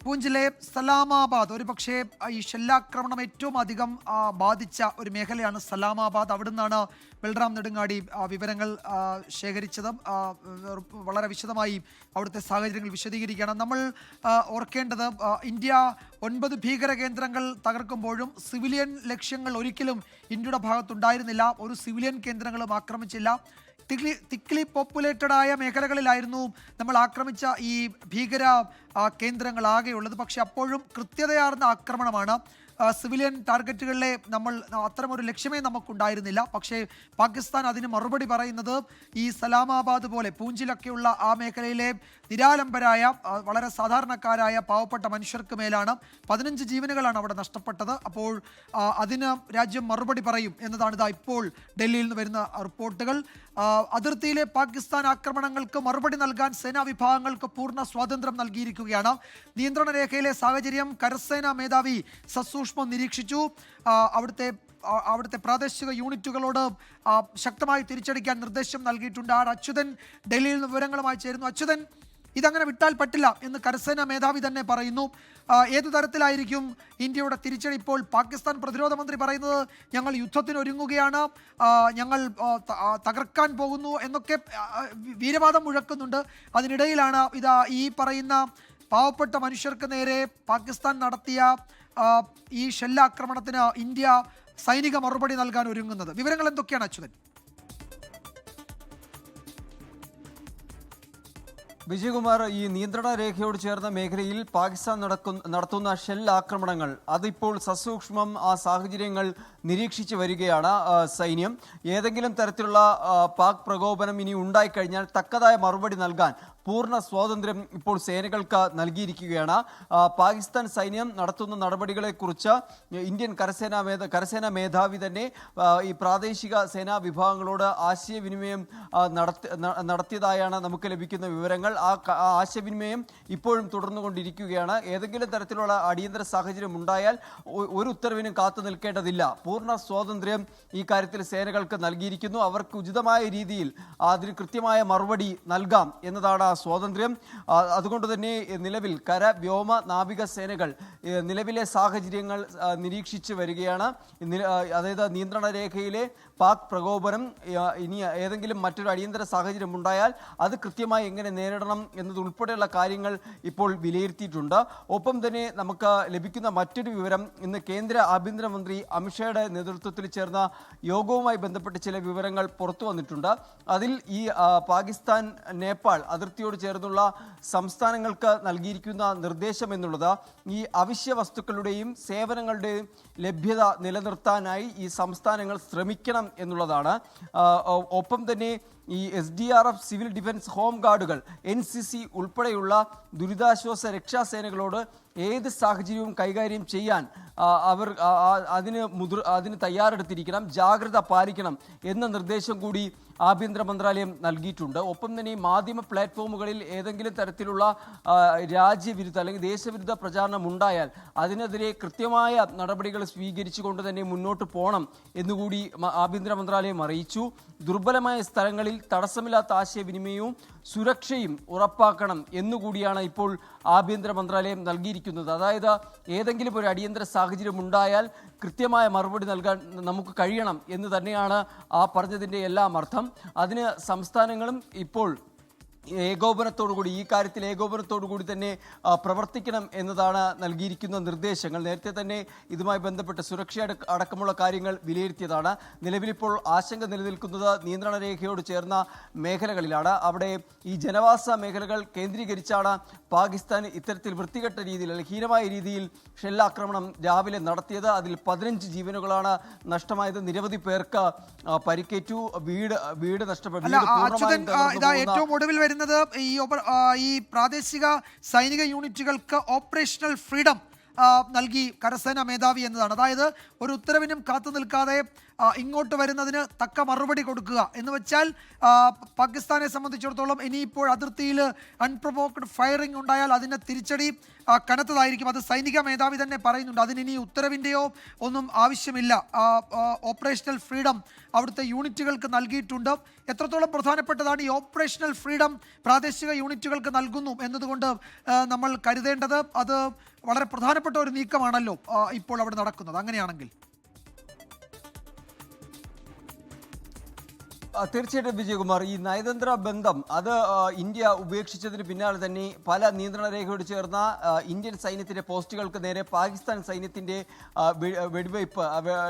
പൂഞ്ചിലെ സലാമാബാദ് ഒരുപക്ഷെ ഈ ഷെല്ലാക്രമണം ഏറ്റവും അധികം ബാധിച്ച ഒരു മേഖലയാണ് സലാമാബാദ്. അവിടുന്നാണ് ബൽറാം നെടുങ്ങാടി വിവരങ്ങൾ ശേഖരിച്ചത്. വളരെ വിശദമായി അവിടുത്തെ സാഹചര്യങ്ങൾ വിശദീകരിക്കുകയാണ്. നമ്മൾ ഓർക്കേണ്ടത് ഇന്ത്യ 9 ഭീകര കേന്ദ്രങ്ങൾ തകർക്കുമ്പോഴും സിവിലിയൻ ലക്ഷ്യങ്ങൾ ഒരിക്കലും ഇന്ത്യയുടെ ഭാഗത്തുണ്ടായിരുന്നില്ല. ഒരു സിവിലിയൻ കേന്ദ്രങ്ങളും ആക്രമിച്ചില്ല. തിക്ലി പോപ്പുലേറ്റഡ് ആയ മേഖലകളിലായിരുന്നു നമ്മൾ ആക്രമിച്ച ഈ ഭീകര കേന്ദ്രങ്ങളാകെയുള്ളത്. പക്ഷെ അപ്പോഴും കൃത്യതയാർന്ന ആക്രമണമാണ്. സിവിലിയൻ ടാർഗറ്റുകളിലെ നമ്മൾ അത്തരമൊരു ലക്ഷ്യമേ നമുക്കുണ്ടായിരുന്നില്ല. പക്ഷേ പാകിസ്ഥാൻ അതിന് മറുപടി പറയുന്നത് ഈ സലാമാബാദ് പോലെ പൂഞ്ചിലൊക്കെയുള്ള ആ മേഖലയിലെ നിരാലംബരായ വളരെ സാധാരണക്കാരായ പാവപ്പെട്ട മനുഷ്യർക്ക് മേലാണ്. 15 ജീവനുകളാണ് അവിടെ നഷ്ടപ്പെട്ടത്. അപ്പോൾ അതിന് രാജ്യം മറുപടി പറയും എന്നതാണ് ഇതാ ഇപ്പോൾ ഡൽഹിയിൽ നിന്ന് വരുന്ന റിപ്പോർട്ടുകൾ. അതിർത്തിയിലെ പാകിസ്ഥാൻ ആക്രമണങ്ങൾക്ക് മറുപടി നൽകാൻ സേനാ വിഭാഗങ്ങൾക്ക് പൂർണ്ണ സ്വാതന്ത്ര്യം നൽകിയിരിക്കുകയാണ്. നിയന്ത്രണ രേഖയിലെ സാഹചര്യം കരസേനാ മേധാവി സസൂക്ഷ്മം നിരീക്ഷിച്ചു. അവിടുത്തെ പ്രാദേശിക യൂണിറ്റുകളോട് ശക്തമായി തിരിച്ചടിക്കാൻ നിർദ്ദേശം നൽകിയിട്ടുണ്ട്. അച്യുതൻ ഡൽഹിയിൽ നിന്ന് വിവരങ്ങളുമായി ചേരുന്നു. അച്യുതൻ, ഇതങ്ങനെ വിട്ടാൽ പറ്റില്ല എന്ന് കരസേനാ മേധാവി തന്നെ പറയുന്നു. ഏതു തരത്തിലായിരിക്കും ഇന്ത്യയുടെ തിരിച്ചടി? ഇപ്പോൾ പാകിസ്ഥാൻ പ്രതിരോധ മന്ത്രി പറയുന്നത് ഞങ്ങൾ യുദ്ധത്തിന് ഒരുങ്ങുകയാണ്, ഞങ്ങൾ തകർക്കാൻ പോകുന്നു എന്നൊക്കെ വീരവാദം മുഴക്കുന്നുണ്ട്. അതിനിടയിലാണ് ഇതാ ഈ പറയുന്ന പാവപ്പെട്ട മനുഷ്യർക്ക് നേരെ പാകിസ്ഥാൻ നടത്തിയ ഈ ഷെല്ലാക്രമണത്തിന് ഇന്ത്യ സൈനിക മറുപടി നൽകാൻ ഒരുങ്ങുന്നത്. വിവരങ്ങൾ എന്തൊക്കെയാണ് അച്യുതൻ? വിജയകുമാർ, ഈ നിയന്ത്രണ രേഖയോട് ചേർന്ന മേഖലയിൽ പാകിസ്ഥാൻ നടത്തുന്ന ഷെൽ ആക്രമണങ്ങൾ അതിപ്പോൾ സസൂക്ഷ്മം ആ സാഹചര്യങ്ങൾ നിരീക്ഷിച്ച് വരികയാണ് സൈന്യം. ഏതെങ്കിലും തരത്തിലുള്ള പാക് പ്രകോപനം ഇനി ഉണ്ടായിക്കഴിഞ്ഞാൽ തക്കതായ മറുപടി നൽകാൻ പൂർണ്ണ സ്വാതന്ത്ര്യം ഇപ്പോൾ സേനകൾക്ക് നൽകിയിരിക്കുകയാണ്. പാകിസ്ഥാൻ സൈന്യം നടത്തുന്ന നടപടികളെക്കുറിച്ച് ഇന്ത്യൻ കരസേനാ മേധാവി തന്നെ ഈ പ്രാദേശിക സേനാ വിഭാഗങ്ങളോട് ആശയവിനിമയം നടത്തിയതായാണ് നമുക്ക് ലഭിക്കുന്ന വിവരങ്ങൾ. ആ ആശയവിനിമയം ഇപ്പോഴും തുടർന്നുകൊണ്ടിരിക്കുകയാണ്. ഏതെങ്കിലും തരത്തിലുള്ള അടിയന്തര സാഹചര്യം ഉണ്ടായാൽ ഒരു ഉത്തരവിനും കാത്തു നിൽക്കേണ്ടതില്ല. പൂർണ്ണ സ്വാതന്ത്ര്യം ഈ കാര്യത്തിൽ സേനകൾക്ക് നൽകിയിരിക്കുന്നു. അവർക്ക് ഉചിതമായ രീതിയിൽ അതിന് കൃത്യമായ മറുപടി നൽകാം എന്നതാണ് ആ സ്വാതന്ത്ര്യം. അതുകൊണ്ട് തന്നെ നിലവിൽ കര, വ്യോമ, നാവിക സേനകൾ നിലവിലെ സാഹചര്യങ്ങൾ നിരീക്ഷിച്ച് വരികയാണ്. അതായത് നിയന്ത്രണ രേഖയിലെ പാക് പ്രകോപനം ഇനി ഏതെങ്കിലും മറ്റൊരു അടിയന്തര സാഹചര്യം ഉണ്ടായാൽ അത് കൃത്യമായി എങ്ങനെ നേരിടണം എന്നതുൾപ്പെടെയുള്ള കാര്യങ്ങൾ ഇപ്പോൾ വിലയിരുത്തിയിട്ടുണ്ട്. ഒപ്പം തന്നെ നമുക്ക് ലഭിക്കുന്ന മറ്റൊരു വിവരം, ഇന്ന് കേന്ദ്ര ആഭ്യന്തരമന്ത്രി അമിത്ഷായുടെ നേതൃത്വത്തിൽ ചേർന്ന യോഗവുമായി ബന്ധപ്പെട്ട് ചില വിവരങ്ങൾ പുറത്തു വന്നിട്ടുണ്ട്. അതിൽ ഈ പാകിസ്ഥാൻ നേപ്പാൾ അതിർത്തിയോട് ചേർന്നുള്ള സംസ്ഥാനങ്ങൾക്ക് നൽകിയിരിക്കുന്ന നിർദ്ദേശം എന്നുള്ളത് ഈ അവശ്യ വസ്തുക്കളുടെയും സേവനങ്ങളുടെയും ലഭ്യത നിലനിർത്താനായി ഈ സംസ്ഥാനങ്ങൾ ശ്രമിക്കണം എന്നുള്ളതാണ്. ഒപ്പം തന്നെ ഈ SDRF, സിവിൽ ഡിഫൻസ്, ഹോം ഗാർഡുകൾ, NCC ഉൾപ്പെടെയുള്ള ദുരിതാശ്വാസ രക്ഷാസേനകളോട് ഏത് സാഹചര്യവും കൈകാര്യം ചെയ്യാൻ അവർ അതിന് തയ്യാറെടുത്തിരിക്കണം, ജാഗ്രത പാലിക്കണം എന്ന നിർദ്ദേശം കൂടി ആഭ്യന്തര മന്ത്രാലയം നൽകിയിട്ടുണ്ട്. ഒപ്പം തന്നെ ഈ മാധ്യമ പ്ലാറ്റ്ഫോമുകളിൽ ഏതെങ്കിലും തരത്തിലുള്ള രാജ്യവിരുദ്ധ അല്ലെങ്കിൽ ദേശവിരുദ്ധ പ്രചാരണം ഉണ്ടായാൽ അതിനെതിരെ കൃത്യമായ നടപടികൾ സ്വീകരിച്ചുകൊണ്ട് തന്നെ മുന്നോട്ട് പോകണം എന്നുകൂടി ആഭ്യന്തര മന്ത്രാലയം അറിയിച്ചു. ദുർബലമായ സ്ഥലങ്ങളിൽ തടസ്സമില്ലാത്ത ആശയവിനിമയവും സുരക്ഷയും ഉറപ്പാക്കണം എന്നുകൂടിയാണ് ഇപ്പോൾ ആഭ്യന്തര മന്ത്രാലയം നൽകിയിരിക്കുന്നത്. അതായത് ഏതെങ്കിലും ഒരു അടിയന്തര സാഹചര്യം ഉണ്ടായാൽ കൃത്യമായ മറുപടി നൽകാൻ നമുക്ക് കഴിയണം എന്ന് തന്നെയാണ് ആ പറഞ്ഞതിൻ്റെ എല്ലാം അർത്ഥം. അതിന് സംസ്ഥാനങ്ങളും ഇപ്പോൾ ഏകോപനത്തോടുകൂടി ഈ കാര്യത്തിൽ ഏകോപനത്തോടുകൂടി തന്നെ പ്രവർത്തിക്കണം എന്നതാണ് നൽകിയിരിക്കുന്ന നിർദ്ദേശങ്ങൾ. നേരത്തെ തന്നെ ഇതുമായി ബന്ധപ്പെട്ട് സുരക്ഷ അടക്കമുള്ള കാര്യങ്ങൾ വിലയിരുത്തിയതാണ്. നിലവിലിപ്പോൾ ആശങ്ക നിലനിൽക്കുന്നത് നിയന്ത്രണ രേഖയോട് ചേർന്ന മേഖലകളിലാണ്. അവിടെ ഈ ജനവാസ മേഖലകൾ കേന്ദ്രീകരിച്ചാണ് പാകിസ്ഥാൻ ഇത്തരത്തിൽ വൃത്തികെട്ട രീതിയിൽ അല്ലെങ്കിൽ ഹീനമായ രീതിയിൽ ഷെല്ലാക്രമണം രാവിലെ നടത്തിയത്. അതിൽ 15 ജീവനുകളാണ് നഷ്ടമായത്. നിരവധി പേർക്ക് പരിക്കേറ്റു. വീട് നഷ്ടപ്പെട്ടു. ഏറ്റവും ഒടുവിൽ വരുന്നത് ഈ പ്രാദേശിക സൈനിക യൂണിറ്റുകൾക്ക് ഓപ്പറേഷണൽ ഫ്രീഡം നൽകി കരസേനാ മേധാവി എന്നതാണ്. അതായത് ഒരു ഉത്തരവിനും കാത്തു നിൽക്കാതെ ഇങ്ങോട്ട് വരുന്നതിന് തക്ക മറുപടി കൊടുക്കുക എന്ന് വെച്ചാൽ പാകിസ്ഥാനെ സംബന്ധിച്ചിടത്തോളം ഇനിയിപ്പോൾ അതിർത്തിയിൽ അൺപ്രൊവോക്ഡ് ഫയറിംഗ് ഉണ്ടായാൽ അതിൻ്റെ തിരിച്ചടി കനത്തതായിരിക്കും. അത് സൈനിക മേധാവി തന്നെ പറയുന്നുണ്ട്. അതിനി ഉത്തരവിൻ്റെയോ ഒന്നും ആവശ്യമില്ല. ഓപ്പറേഷണൽ ഫ്രീഡം അവിടുത്തെ യൂണിറ്റുകൾക്ക് നൽകിയിട്ടുണ്ട്. എത്രത്തോളം പ്രധാനപ്പെട്ടതാണ് ഈ ഓപ്പറേഷണൽ ഫ്രീഡം പ്രാദേശിക യൂണിറ്റുകൾക്ക് നൽകുന്നു എന്നതുകൊണ്ട് നമ്മൾ കരുതേണ്ടത് അത് വളരെ പ്രധാനപ്പെട്ട ഒരു നീക്കമാണല്ലോ ഇപ്പോൾ അവിടെ നടക്കുന്നത്. അങ്ങനെയാണെങ്കിൽ തീർച്ചയായിട്ടും വിജയകുമാർ, ഈ നയതന്ത്ര ബന്ധം അത് ഇന്ത്യ ഉപേക്ഷിച്ചതിന് പിന്നാലെ തന്നെ പല നിയന്ത്രണ രേഖയോട് ചേർന്ന ഇന്ത്യൻ സൈന്യത്തിന്റെ പോസ്റ്റുകൾക്ക് നേരെ പാകിസ്ഥാൻ സൈന്യത്തിന്റെ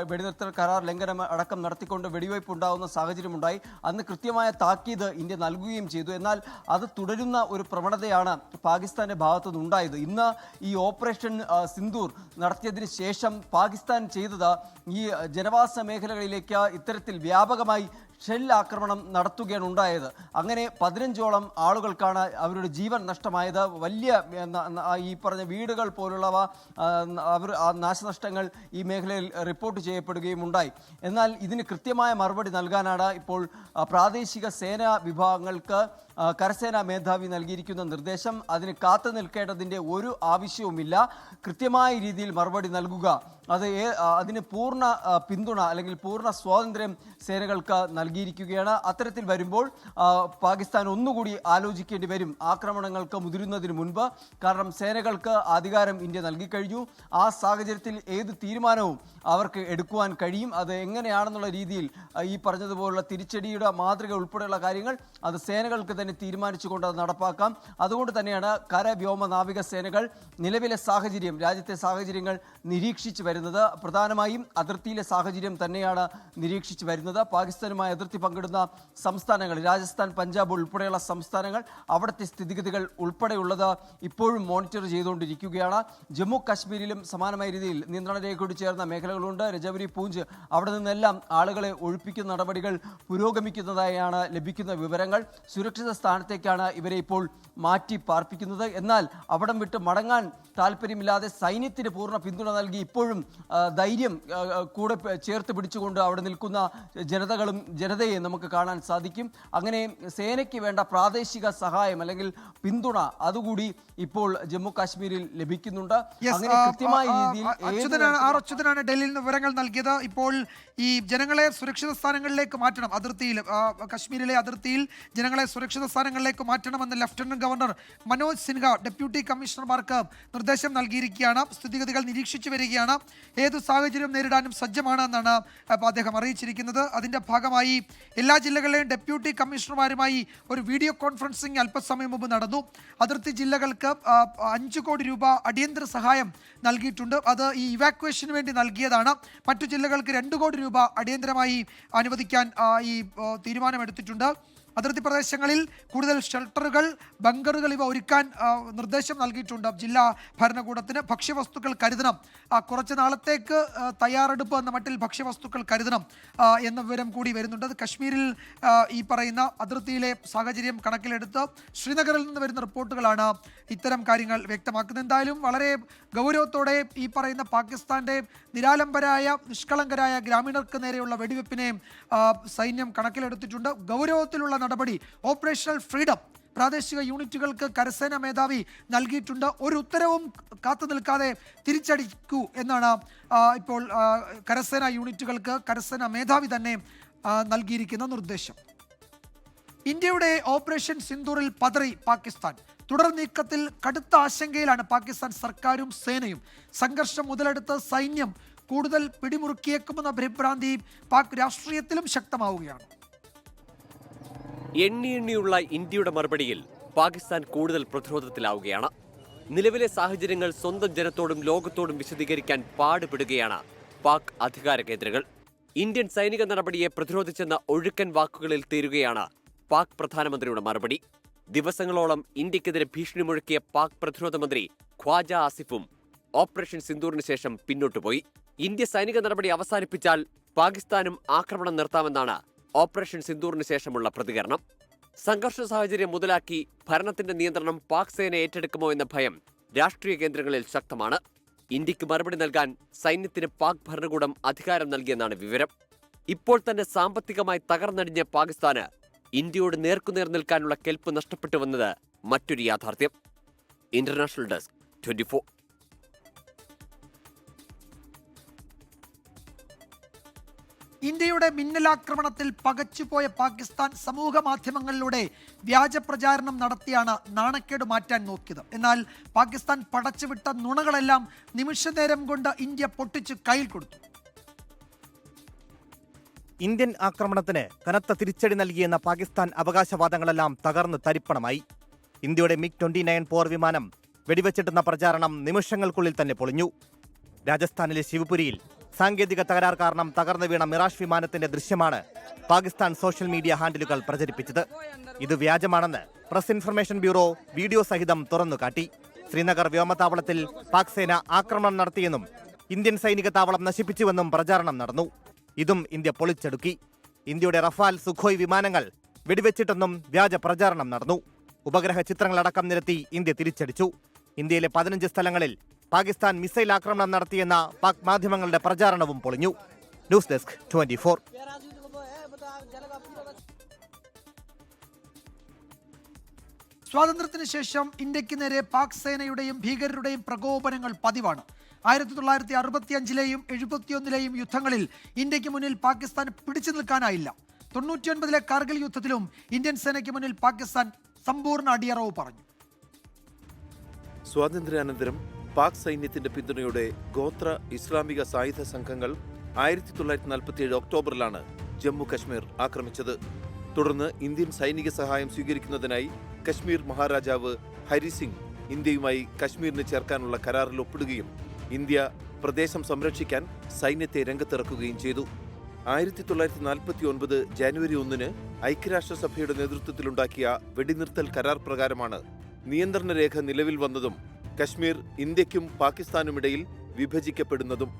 വെടിനിർത്തൽ കരാർ ലംഘനം അടക്കം നടത്തിക്കൊണ്ട് വെടിവയ്പ് ഉണ്ടാകുന്ന സാഹചര്യമുണ്ടായി. അന്ന് കൃത്യമായ താക്കീത് ഇന്ത്യ നൽകുകയും ചെയ്തു. എന്നാൽ അത് തുടരുന്ന ഒരു പ്രവണതയാണ് പാകിസ്ഥാന്റെ ഭാഗത്തുനിന്ന് ഉണ്ടായത്. ഇന്ന് ഈ ഓപ്പറേഷൻ സിന്ദൂർ നടത്തിയതിന് ശേഷം പാകിസ്ഥാൻ ചെയ്തത് ഈ ജനവാസ മേഖലകളിലേക്ക് ഇത്തരത്തിൽ വ്യാപകമായി ഷെല്ലാക്രമണം നടത്തുകയാണ് ഉണ്ടായത്. അങ്ങനെ 15ഓളം ആളുകൾക്കാണ് അവരുടെ ജീവൻ നഷ്ടമായത്. വലിയ ഈ പറഞ്ഞ വീടുകൾ പോലുള്ളവ നാശനഷ്ടങ്ങൾ ഈ മേഖലയിൽ റിപ്പോർട്ട് ചെയ്യപ്പെടുകയും ഉണ്ടായി. എന്നാൽ ഇതിന് കൃത്യമായ മറുപടി നൽകാനാണ് ഇപ്പോൾ പ്രാദേശിക സേനാ വിഭാഗങ്ങൾക്ക് കരസേനാ മേധാവി നൽകിയിരിക്കുന്ന നിർദ്ദേശം. അതിന് കാത്തു നിൽക്കേണ്ടതിൻ്റെ ഒരു ആവശ്യവുമില്ല. കൃത്യമായ രീതിയിൽ മറുപടി നൽകുക, അതിന് പൂർണ്ണ പിന്തുണ അല്ലെങ്കിൽ പൂർണ്ണ സ്വാതന്ത്ര്യം സേനകൾക്ക് നൽകിയിരിക്കുകയാണ്. അത്തരത്തിൽ വരുമ്പോൾ പാകിസ്ഥാൻ ഒന്നുകൂടി ആലോചിക്കേണ്ടി വരും ആക്രമണങ്ങൾക്ക് മുതിരുന്നതിന് മുൻപ്. കാരണം സേനകൾക്ക് അധികാരം ഇന്ത്യ നൽകിക്കഴിഞ്ഞു. ആ സാഹചര്യത്തിൽ ഏത് തീരുമാനവും അവർക്ക് എടുക്കുവാൻ കഴിയും. അത് എങ്ങനെയാണെന്നുള്ള രീതിയിൽ ഈ പറഞ്ഞതുപോലുള്ള തിരിച്ചടിയുടെ മാതൃക ഉൾപ്പെടെയുള്ള കാര്യങ്ങൾ അത് സേനകൾക്ക് തന്നെ തീരുമാനിച്ചുകൊണ്ട് അത് നടപ്പാക്കാം. അതുകൊണ്ട് തന്നെയാണ് കര, വ്യോമ, നാവിക സേനകൾ നിലവിലെ സാഹചര്യം, രാജ്യത്തെ സാഹചര്യങ്ങൾ നിരീക്ഷിച്ചു വരുന്നത്. പ്രധാനമായും അതിർത്തിയിലെ സാഹചര്യം തന്നെയാണ് നിരീക്ഷിച്ചു വരുന്നത്. പാകിസ്ഥാനുമായി അതിർത്തി പങ്കിടുന്ന സംസ്ഥാനങ്ങൾ, രാജസ്ഥാൻ, പഞ്ചാബ് ഉൾപ്പെടെയുള്ള സംസ്ഥാനങ്ങൾ, അവിടുത്തെ സ്ഥിതിഗതികൾ ഉൾപ്പെടെയുള്ളത് ഇപ്പോഴും മോണിറ്റർ ചെയ്തുകൊണ്ടിരിക്കുകയാണ്. ജമ്മു കാശ്മീരിലും സമാനമായ രീതിയിൽ നിയന്ത്രണ രേഖയോട് ചേർന്ന മേഖല മേഖലകളുണ്ട്. രജൌരി, പൂഞ്ച്, അവിടെ നിന്നെല്ലാം ആളുകളെ ഒഴിപ്പിക്കുന്ന നടപടികൾ പുരോഗമിക്കുന്നതായാണ് ലഭിക്കുന്ന വിവരങ്ങൾ. സുരക്ഷിത സ്ഥാനത്തേക്കാണ് ഇവരെ ഇപ്പോൾ മാറ്റി പാർപ്പിക്കുന്നത്. എന്നാൽ അവിടം വിട്ട് മടങ്ങാൻ താല്പര്യമില്ലാതെ സൈന്യത്തിന് പൂർണ്ണ പിന്തുണ നൽകി ഇപ്പോഴും ധൈര്യം കൂടെ ചേർത്ത് പിടിച്ചുകൊണ്ട് അവിടെ നിൽക്കുന്ന ജനതയെ നമുക്ക് കാണാൻ സാധിക്കും. അങ്ങനെ സേനയ്ക്ക് വേണ്ട പ്രാദേശിക സഹായം അല്ലെങ്കിൽ പിന്തുണ അതുകൂടി ഇപ്പോൾ ജമ്മു കാശ്മീരിൽ ലഭിക്കുന്നുണ്ട്. അങ്ങനെ കൃത്യമായ രീതിയിൽ അച്യുതനാണ് ഡൽഹിയിൽ നിന്ന് വിവരങ്ങൾ നൽകിയത്. ഇപ്പോൾ ഈ ജനങ്ങളെ സുരക്ഷിത സ്ഥാനങ്ങളിലേക്ക് മാറ്റണം, അതിർത്തിയിൽ കശ്മീരിലെ അതിർത്തിയിൽ ജനങ്ങളെ സുരക്ഷിത സ്ഥാനങ്ങളിലേക്ക് മാറ്റണമെന്ന് lieutenant governor Manoj Sinha deputy കമ്മീഷണർമാർക്ക് നിർദ്ദേശം നൽകിയിരിക്കുകയാണ്. സ്ഥിതിഗതികൾ നിരീക്ഷിച്ചു വരികയാണ്. ഏതു സാഹചര്യം നേരിടാനും സജ്ജമാണ് എന്നാണ് അദ്ദേഹം അറിയിച്ചിരിക്കുന്നത്. അതിന്റെ ഭാഗമായി എല്ലാ ജില്ലകളിലെയും ഡെപ്യൂട്ടി കമ്മീഷണർമാരുമായി ഒരു വീഡിയോ കോൺഫറൻസിംഗ് അല്പസമയം മുമ്പ് നടന്നു. അതിർത്തി ജില്ലകൾക്ക് 5 കോടി രൂപ അടിയന്തര സഹായം നൽകിയിട്ടുണ്ട്. അത് ഈ ഇവാക്വേഷന് വേണ്ടി നൽകിയതാണ്. മറ്റു ജില്ലകൾക്ക് 2 കോടി രൂപ അടിയന്തരമായി അനുവദിക്കാൻ ഈ തീരുമാനമെടുത്തിട്ടുണ്ട്. അതിർത്തി പ്രദേശങ്ങളിൽ കൂടുതൽ ഷെൽട്ടറുകൾ, ബങ്കറുകൾ ഇവ ഒരുക്കാൻ നിർദ്ദേശം നൽകിയിട്ടുണ്ട് ജില്ലാ ഭരണകൂടത്തിന്. ഭക്ഷ്യവസ്തുക്കൾ കരുതണം, കുറച്ച് നാളത്തേക്ക് തയ്യാറെടുപ്പ് എന്ന മട്ടിൽ ഭക്ഷ്യവസ്തുക്കൾ കരുതണം എന്ന വിവരം കൂടി വരുന്നുണ്ട്. അത് കശ്മീരിൽ ഈ പറയുന്ന അതിർത്തിയിലെ സാഹചര്യം കണക്കിലെടുത്ത് ശ്രീനഗറിൽ നിന്ന് വരുന്ന റിപ്പോർട്ടുകളാണ് ഇത്തരം കാര്യങ്ങൾ വ്യക്തമാക്കുന്നത്. എന്തായാലും വളരെ ഗൗരവത്തോടെ ഈ പറയുന്ന പാകിസ്ഥാന്റെ നിരാലംബരായ നിഷ്കളങ്കരായ ഗ്രാമീണർക്ക് നേരെയുള്ള വെടിവെപ്പിനെ സൈന്യം കണക്കിലെടുത്തിട്ടുണ്ട്. ഗൗരവത്തിലുള്ള നടപടി ഓപ്പറേഷണൽ ഫ്രീഡം പ്രാദേശിക യൂണിറ്റുകൾക്ക് കരസേന മേധാവി നൽകിയിട്ടുണ്ട്. ഒരു ഉത്തരവും കാത്തു നിൽക്കാതെ തിരിച്ചടിക്കൂ എന്നാണ് ഇപ്പോൾ കരസേന യൂണിറ്റുകൾക്ക് കരസേന മേധാവി തന്നെ നൽകിയിരിക്കുന്ന നിർദ്ദേശം. ഇന്ത്യയുടെ ഓപ്പറേഷൻ സിന്ദൂറിൽ പതറി പാകിസ്ഥാൻ. തുടർ നീക്കത്തിൽ കടുത്ത ആശങ്കയിലാണ് പാകിസ്ഥാൻ സർക്കാരും സേനയും. സംഘർഷം മുതലെടുത്ത് സൈന്യം കൂടുതൽ പിടിമുറുക്കിയേക്കുമെന്ന പരിഭ്രാന്തി പാക് രാഷ്ട്രീയത്തിലും ശക്തമാവുകയാണ്. എണ്ണിയുള്ള ഇന്ത്യയുടെ മറുപടിയിൽ പാകിസ്ഥാൻ കൂടുതൽ പ്രതിരോധത്തിലാവുകയാണ്. നിലവിലെ സാഹചര്യങ്ങൾ സ്വന്തം ജനത്തോടും ലോകത്തോടും വിശദീകരിക്കാൻ പാടുപെടുകയാണ് പാക് അധികാര കേന്ദ്രങ്ങൾ. ഇന്ത്യൻ സൈനിക നടപടിയെ പ്രതിരോധിച്ചെന്ന ഒഴുക്കൻ വാക്കുകളിൽ തീരുകയാണ് പാക് പ്രധാനമന്ത്രിയുടെ മറുപടി. ദിവസങ്ങളോളം ഇന്ത്യക്കെതിരെ ഭീഷണി മുഴക്കിയ പാക് പ്രതിരോധ മന്ത്രി ഖ്വാജ ആസിഫും ഓപ്പറേഷൻ സിന്ദൂറിന് ശേഷം പിന്നോട്ടുപോയി. ഇന്ത്യ സൈനിക നടപടി അവസാനിപ്പിച്ചാൽ പാകിസ്ഥാനും ആക്രമണം നിർത്താമെന്നാണ് ഓപ്പറേഷൻ സിന്ദൂറിന് ശേഷമുള്ള പ്രതികരണം. സംഘർഷ സാഹചര്യം മുതലാക്കി ഭരണത്തിന്റെ നിയന്ത്രണം പാക് സേന ഏറ്റെടുക്കുമോ എന്ന ഭയം രാഷ്ട്രീയ കേന്ദ്രങ്ങളിൽ ശക്തമാണ്. ഇന്ത്യക്ക് മറുപടി നൽകാൻ സൈന്യത്തിന് പാക് ഭരണകൂടം അധികാരം നൽകിയെന്നാണ് വിവരം. ഇപ്പോൾ തന്നെ സാമ്പത്തികമായി തകർന്നടിഞ്ഞ പാകിസ്ഥാന് ഇന്ത്യയോട് നേർക്കുനേർ നിൽക്കാനുള്ള കെൽപ്പ് നഷ്ടപ്പെട്ടുവെന്നത് മറ്റൊരു യാഥാർത്ഥ്യം. International desk 24. ഇന്ത്യയുടെ മിന്നലാക്രമണത്തിൽ പകച്ചുപോയ പാകിസ്ഥാൻ സമൂഹ മാധ്യമങ്ങളിലൂടെ വ്യാജ പ്രചാരണം നടത്തിയാണ് നാണക്കേട് മാറ്റാൻ നോക്കിയത്. എന്നാൽ പാകിസ്ഥാൻ പടച്ചുവിട്ട നുണകളെല്ലാം നിമിഷനേരം കൊണ്ട് ഇന്ത്യ പൊട്ടിച്ച് കയ്യിൽ കൊടുത്തു. ഇന്ത്യൻ ആക്രമണത്തിന് കനത്ത തിരിച്ചടി നൽകിയെന്ന പാകിസ്ഥാൻ അവകാശവാദങ്ങളെല്ലാം തകർന്ന് തരിപ്പണമായി. ഇന്ത്യയുടെ MiG-29 പോർ വിമാനം വെടിവെച്ചിട്ടെന്ന പ്രചാരണം നിമിഷങ്ങൾക്കുള്ളിൽ തന്നെ പൊളിഞ്ഞു. രാജസ്ഥാനിലെ ശിവപുരിയിൽ സാങ്കേതിക തകരാർ കാരണം തകർന്നു വീണ മിറാഷ് വിമാനത്തിന്റെ ദൃശ്യമാണ് പാകിസ്ഥാൻ സോഷ്യൽ മീഡിയ ഹാൻഡിലുകൾ പ്രചരിപ്പിച്ചത്. ഇത് വ്യാജമാണെന്ന് പ്രസ് ഇൻഫർമേഷൻ ബ്യൂറോ വീഡിയോ സഹിതം തുറന്നുകാട്ടി. ശ്രീനഗർ വ്യോമതാവളത്തിൽ പാക് സേന ആക്രമണം നടത്തിയെന്നും ഇന്ത്യൻ സൈനിക താവളം നശിപ്പിച്ചുവെന്നും പ്രചാരണം നടന്നു. ഇതും ഇന്ത്യ പൊളിച്ചെടുക്കി. ഇന്ത്യയുടെ റഫാൽ, സുഖോയ് വിമാനങ്ങൾ വെടിവെച്ചിട്ടെന്നും വ്യാജ പ്രചാരണം നടന്നു. ഉപഗ്രഹ ചിത്രങ്ങളടക്കം നിരത്തി ഇന്ത്യ തിരിച്ചടിച്ചു. ഇന്ത്യയിലെ 15 സ്ഥലങ്ങളിൽ പാകിസ്ഥാൻ മിസൈൽ ആക്രമണം നടത്തിയെന്ന പാക് മാധ്യമങ്ങളുടെ പ്രചാരണവും പൊളിഞ്ഞു. News desk 24. സ്വാതന്ത്ര്യത്തിന് ശേഷം ഇന്ത്യക്ക് നേരെ പാക് സേനയുടെയും ഭീകരരുടെയും പ്രകോപനങ്ങൾ പതിവാണ്. 1965-ലെയും 71-ലെയും യുദ്ധങ്ങളിൽ ഇന്ത്യക്ക് മുന്നിൽ പാകിസ്ഥാന് പിടിച്ചു നിൽക്കാനായില്ല. 99-ലെ കാർഗിൽ യുദ്ധത്തിലും ഇന്ത്യൻ സേനയ്ക്ക് മുന്നിൽ പാകിസ്ഥാൻ സമ്പൂർണ്ണ അടിയറവ് പറഞ്ഞു. സ്വാതന്ത്ര്യാനന്തരം പാക് സൈന്യത്തിന്റെ പിന്തുണയോടെ ഗോത്ര ഇസ്ലാമിക സായുധ സംഘങ്ങൾ 1947 ഒക്ടോബറിലാണ് ജമ്മു കശ്മീർ ആക്രമിച്ചത്. തുടർന്ന് ഇന്ത്യൻ സൈനിക സഹായം സ്വീകരിക്കുന്നതിനായി കശ്മീർ മഹാരാജാവ് ഹരിസിംഗ് ഇന്ത്യയുമായി കശ്മീരിന് ചേർക്കാനുള്ള കരാറിൽ ഒപ്പിടുകയും ഇന്ത്യ പ്രദേശം സംരക്ഷിക്കാൻ സൈന്യത്തെ രംഗത്തിറക്കുകയും ചെയ്തു. 1949 ജനുവരി 1 ഐക്യരാഷ്ട്രസഭയുടെ നേതൃത്വത്തിലുണ്ടാക്കിയ വെടിനിർത്തൽ കരാർ പ്രകാരമാണ് നിയന്ത്രണ രേഖ നിലവിൽ വന്നതും കശ്മീർ ഇന്ത്യക്കും പാകിസ്ഥാനുമിടയിൽ വിഭജിക്കപ്പെടുന്നതും.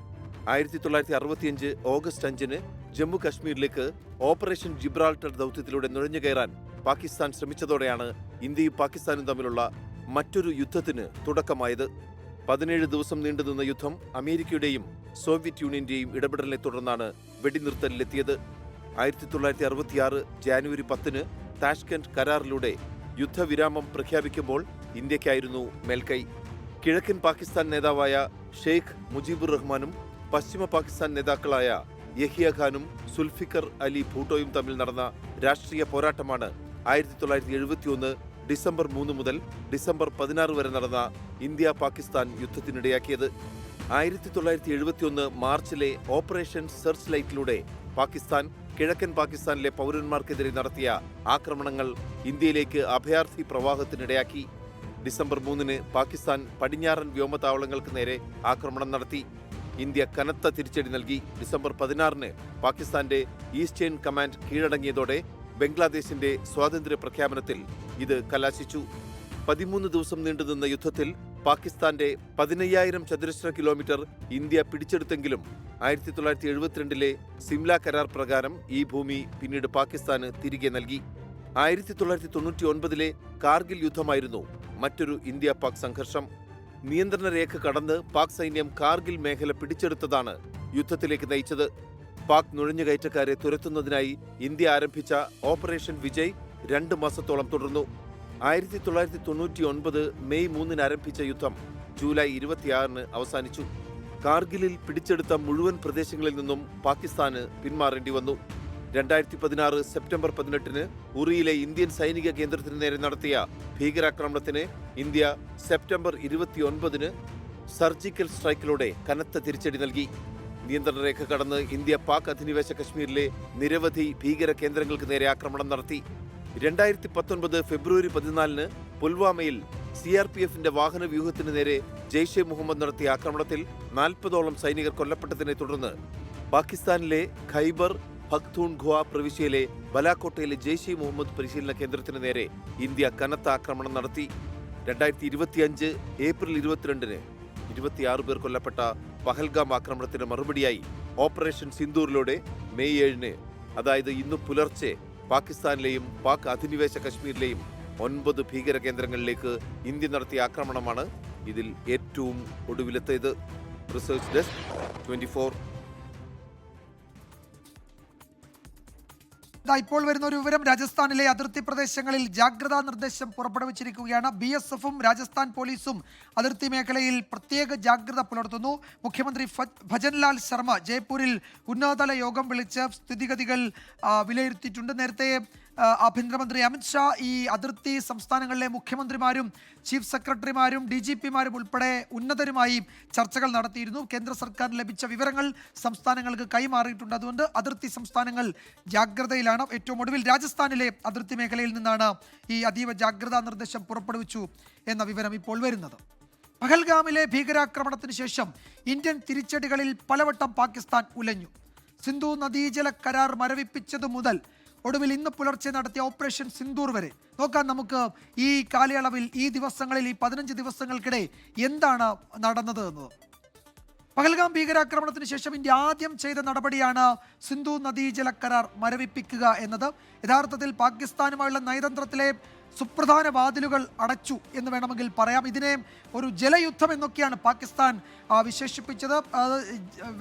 1965 ഓഗസ്റ്റ് 5-ന് ജമ്മു കശ്മീരിലേക്ക് ഓപ്പറേഷൻ ജിബ്രാൾട്ടർ ദൗത്യത്തിലൂടെ നുഴഞ്ഞു കയറാൻ പാകിസ്ഥാൻ ശ്രമിച്ചതോടെയാണ് ഇന്ത്യയും പാകിസ്ഥാനും തമ്മിലുള്ള മറ്റൊരു യുദ്ധത്തിന് തുടക്കമായത്. 17 ദിവസം നീണ്ടുനിന്ന യുദ്ധം അമേരിക്കയുടെയും സോവിയറ്റ് യൂണിയന്റെയും ഇടപെടലിനെ തുടർന്നാണ് വെടിനിർത്തലിലെത്തിയത്. 1966 ജാനുവരി 10-ന് താഷ്കന്റ് കരാറിലൂടെ യുദ്ധവിരാമം പ്രഖ്യാപിക്കുമ്പോൾ ഇന്ത്യക്കായിരുന്നു മേൽക്കൈ. കിഴക്കൻ പാകിസ്ഥാൻ നേതാവായ ഷെയ്ഖ് മുജീബുർ റഹ്മാനും പശ്ചിമ പാകിസ്ഥാൻ നേതാക്കളായ യഹിയ ഖാനും സുൽഫിക്കർ അലി ഭൂട്ടോയും തമ്മിൽ നടന്ന രാഷ്ട്രീയ പോരാട്ടമാണ് 1971 ഡിസംബർ 3 മുതൽ ഡിസംബർ 16 വരെ നടന്ന ഇന്ത്യ പാകിസ്ഥാൻ യുദ്ധത്തിനിടയാക്കിയത്. 1971 മാർച്ചിലെ ഓപ്പറേഷൻ സെർച്ച് ലൈറ്റിലൂടെ പാകിസ്ഥാൻ കിഴക്കൻ പാകിസ്ഥാനിലെ പൗരന്മാർക്കെതിരെ നടത്തിയ ആക്രമണങ്ങൾ ഇന്ത്യയിലേക്ക് അഭയാർത്ഥി പ്രവാഹത്തിനിടയാക്കി. ഡിസംബർ 3-ന് പാകിസ്ഥാൻ പടിഞ്ഞാറൻ വ്യോമതാവളങ്ങൾക്ക് നേരെ ആക്രമണം നടത്തി. ഇന്ത്യ കനത്ത തിരിച്ചടി നൽകി. ഡിസംബർ 16-ന് പാകിസ്ഥാന്റെ ഈസ്റ്റേൺ കമാൻഡ് കീഴടങ്ങിയതോടെ ബംഗ്ലാദേശിന്റെ സ്വാതന്ത്ര്യ പ്രഖ്യാപനത്തിൽ ഇത് കലാശിച്ചു. 13 ദിവസം നീണ്ടുനിന്ന യുദ്ധത്തിൽ പാകിസ്ഥാന്റെ 15,000 ചതുരശ്ര കിലോമീറ്റർ ഇന്ത്യ പിടിച്ചെടുത്തെങ്കിലും 1972-ലെ സിംല കരാർ പ്രകാരം ഈ ഭൂമി പിന്നീട് പാകിസ്ഥാന് തിരികെ നൽകി. 1999-ലെ കാർഗിൽ യുദ്ധമായിരുന്നു മറ്റൊരു ഇന്ത്യ പാക് സംഘർഷം. നിയന്ത്രണ രേഖ കടന്ന് പാക് സൈന്യം കാർഗിൽ മേഖല പിടിച്ചെടുത്തതാണ് യുദ്ധത്തിലേക്ക് നയിച്ചത്. പാക് നുഴഞ്ഞുകയറ്റക്കാരെ തുരത്തുന്നതിനായി ഇന്ത്യ ആരംഭിച്ച ഓപ്പറേഷൻ വിജയ് 2 മാസത്തോളം തുടർന്നു. 1999 മെയ് 3-ന് ആരംഭിച്ച യുദ്ധം ജൂലൈ 26-ന് അവസാനിച്ചു. കാർഗിലിൽ പിടിച്ചെടുത്ത മുഴുവൻ പ്രദേശങ്ങളിൽ നിന്നും പാകിസ്ഥാന് പിന്മാറേണ്ടി വന്നു. 2016 സെപ്റ്റംബർ 18-ന് ഉറിയിലെ ഇന്ത്യൻ സൈനിക കേന്ദ്രത്തിന് നേരെ നടത്തിയ ഭീകരാക്രമണത്തിന് ഇന്ത്യ സെപ്റ്റംബർ 29-ന് സർജിക്കൽ സ്ട്രൈക്കിലൂടെ കനത്ത തിരിച്ചടി നൽകി. നിയന്ത്രണ രേഖ കടന്ന് ഇന്ത്യ പാക് അധിനിവേശ കശ്മീരിലെ നിരവധി ഭീകര കേന്ദ്രങ്ങൾക്ക് നേരെ ആക്രമണം നടത്തി. 2019 ഫെബ്രുവരി 14-ന് പുൽവാമയിൽ CRPFന്റെ വാഹന വ്യൂഹത്തിന് നേരെ ജെയ്ഷെ മുഹമ്മദ് നടത്തിയ ആക്രമണത്തിൽ 40ഓളം സൈനികർ കൊല്ലപ്പെട്ടതിനെ തുടർന്ന് പാകിസ്ഥാനിലെ ഖൈബർ പഖ്തൂൺഖ്വ പ്രവിശ്യയിലെ ബലാക്കോട്ടയിലെ ജെയ്ഷെ മുഹമ്മദ് പരിശീലന കേന്ദ്രത്തിന് നേരെ ഇന്ത്യ കനത്ത ആക്രമണം നടത്തി. 2025 ഏപ്രിൽ 22-ന് 26 പേർ കൊല്ലപ്പെട്ട പഹൽഗാം ആക്രമണത്തിന് മറുപടിയായി ഓപ്പറേഷൻ സിന്ദൂറിലൂടെ മെയ് 7-ന്, അതായത് ഇന്ന് പുലർച്ചെ, പാകിസ്ഥാനിലെയും പാക് അധിനിവേശ കശ്മീരിലെയും 9 ഭീകര കേന്ദ്രങ്ങളിലേക്ക് ഇന്ത്യ നടത്തിയ ആക്രമണമാണ് ഇതിൽ ഏറ്റവും ഒടുവിലെത്തിയത്. Research desk 24. ഇപ്പോൾ വരുന്ന ഒരു വിവരം, രാജസ്ഥാനിലെ അതിർത്തി പ്രദേശങ്ങളിൽ ജാഗ്രതാ നിർദ്ദേശം പുറപ്പെടുവിച്ചിരിക്കുകയാണ്. BSFും രാജസ്ഥാൻ പോലീസും അതിർത്തി മേഖലയിൽ പ്രത്യേക ജാഗ്രത പുലർത്തുന്നു. മുഖ്യമന്ത്രി ഭജൻലാൽ ശർമ്മ ജയ്പൂരിൽ ഉന്നതതല യോഗം വിളിച്ച് സ്ഥിതിഗതികൾ വിലയിരുത്തിയിട്ടുണ്ട്. നേരത്തെ ആഭ്യന്തരമന്ത്രി അമിത്ഷാ ഈ അതിർത്തി സംസ്ഥാനങ്ങളിലെ മുഖ്യമന്ത്രിമാരും ചീഫ് സെക്രട്ടറിമാരും DGPമാരും ഉൾപ്പെടെ ഉന്നതരുമായി ചർച്ചകൾ നടത്തിയിരുന്നു. കേന്ദ്ര സർക്കാരിന് ലഭിച്ച വിവരങ്ങൾ സംസ്ഥാനങ്ങൾക്ക് കൈമാറിയിട്ടുണ്ട്. അതുകൊണ്ട് അതിർത്തി സംസ്ഥാനങ്ങൾ ജാഗ്രതയിലാണ്. ഏറ്റവും ഒടുവിൽ രാജസ്ഥാനിലെ അതിർത്തി മേഖലയിൽ നിന്നാണ് ഈ അതീവ ജാഗ്രതാ നിർദ്ദേശം പുറപ്പെടുവിച്ചു എന്ന വിവരം ഇപ്പോൾ വരുന്നത്. പഹൽഗാമിലെ ഭീകരാക്രമണത്തിന് ശേഷം ഇന്ത്യൻ തിരിച്ചടികളിൽ പലവട്ടം പാകിസ്ഥാൻ ഉലഞ്ഞു. സിന്ധു നദീജല കരാർ മരവിപ്പിച്ചതു മുതൽ ഒടുവിൽ ഇന്ന് പുലർച്ചെ നടത്തിയ ഓപ്പറേഷൻ സിന്ദൂർ വരെ നോക്കാം നമുക്ക്. ഈ കാലയളവിൽ, ഈ ദിവസങ്ങളിൽ, ഈ 15 ദിവസങ്ങൾക്കിടെ എന്താണ് നടന്നത് എന്നത്. പഹൽഗാം ഭീകരാക്രമണത്തിന് ശേഷം ഇന്ത്യ ആദ്യം ചെയ്ത നടപടിയാണ് സിന്ധു നദീജല കരാർ മരവിപ്പിക്കുക എന്നത്. യഥാർത്ഥത്തിൽ പാകിസ്ഥാനുമായുള്ള നയതന്ത്രത്തിലെ സുപ്രധാന വാതിലുകൾ അടച്ചു എന്ന് വേണമെങ്കിൽ പറയാം. ഇതിനെ ഒരു ജലയുദ്ധം എന്നൊക്കെയാണ് പാകിസ്ഥാൻ വിശേഷിപ്പിച്ചത്.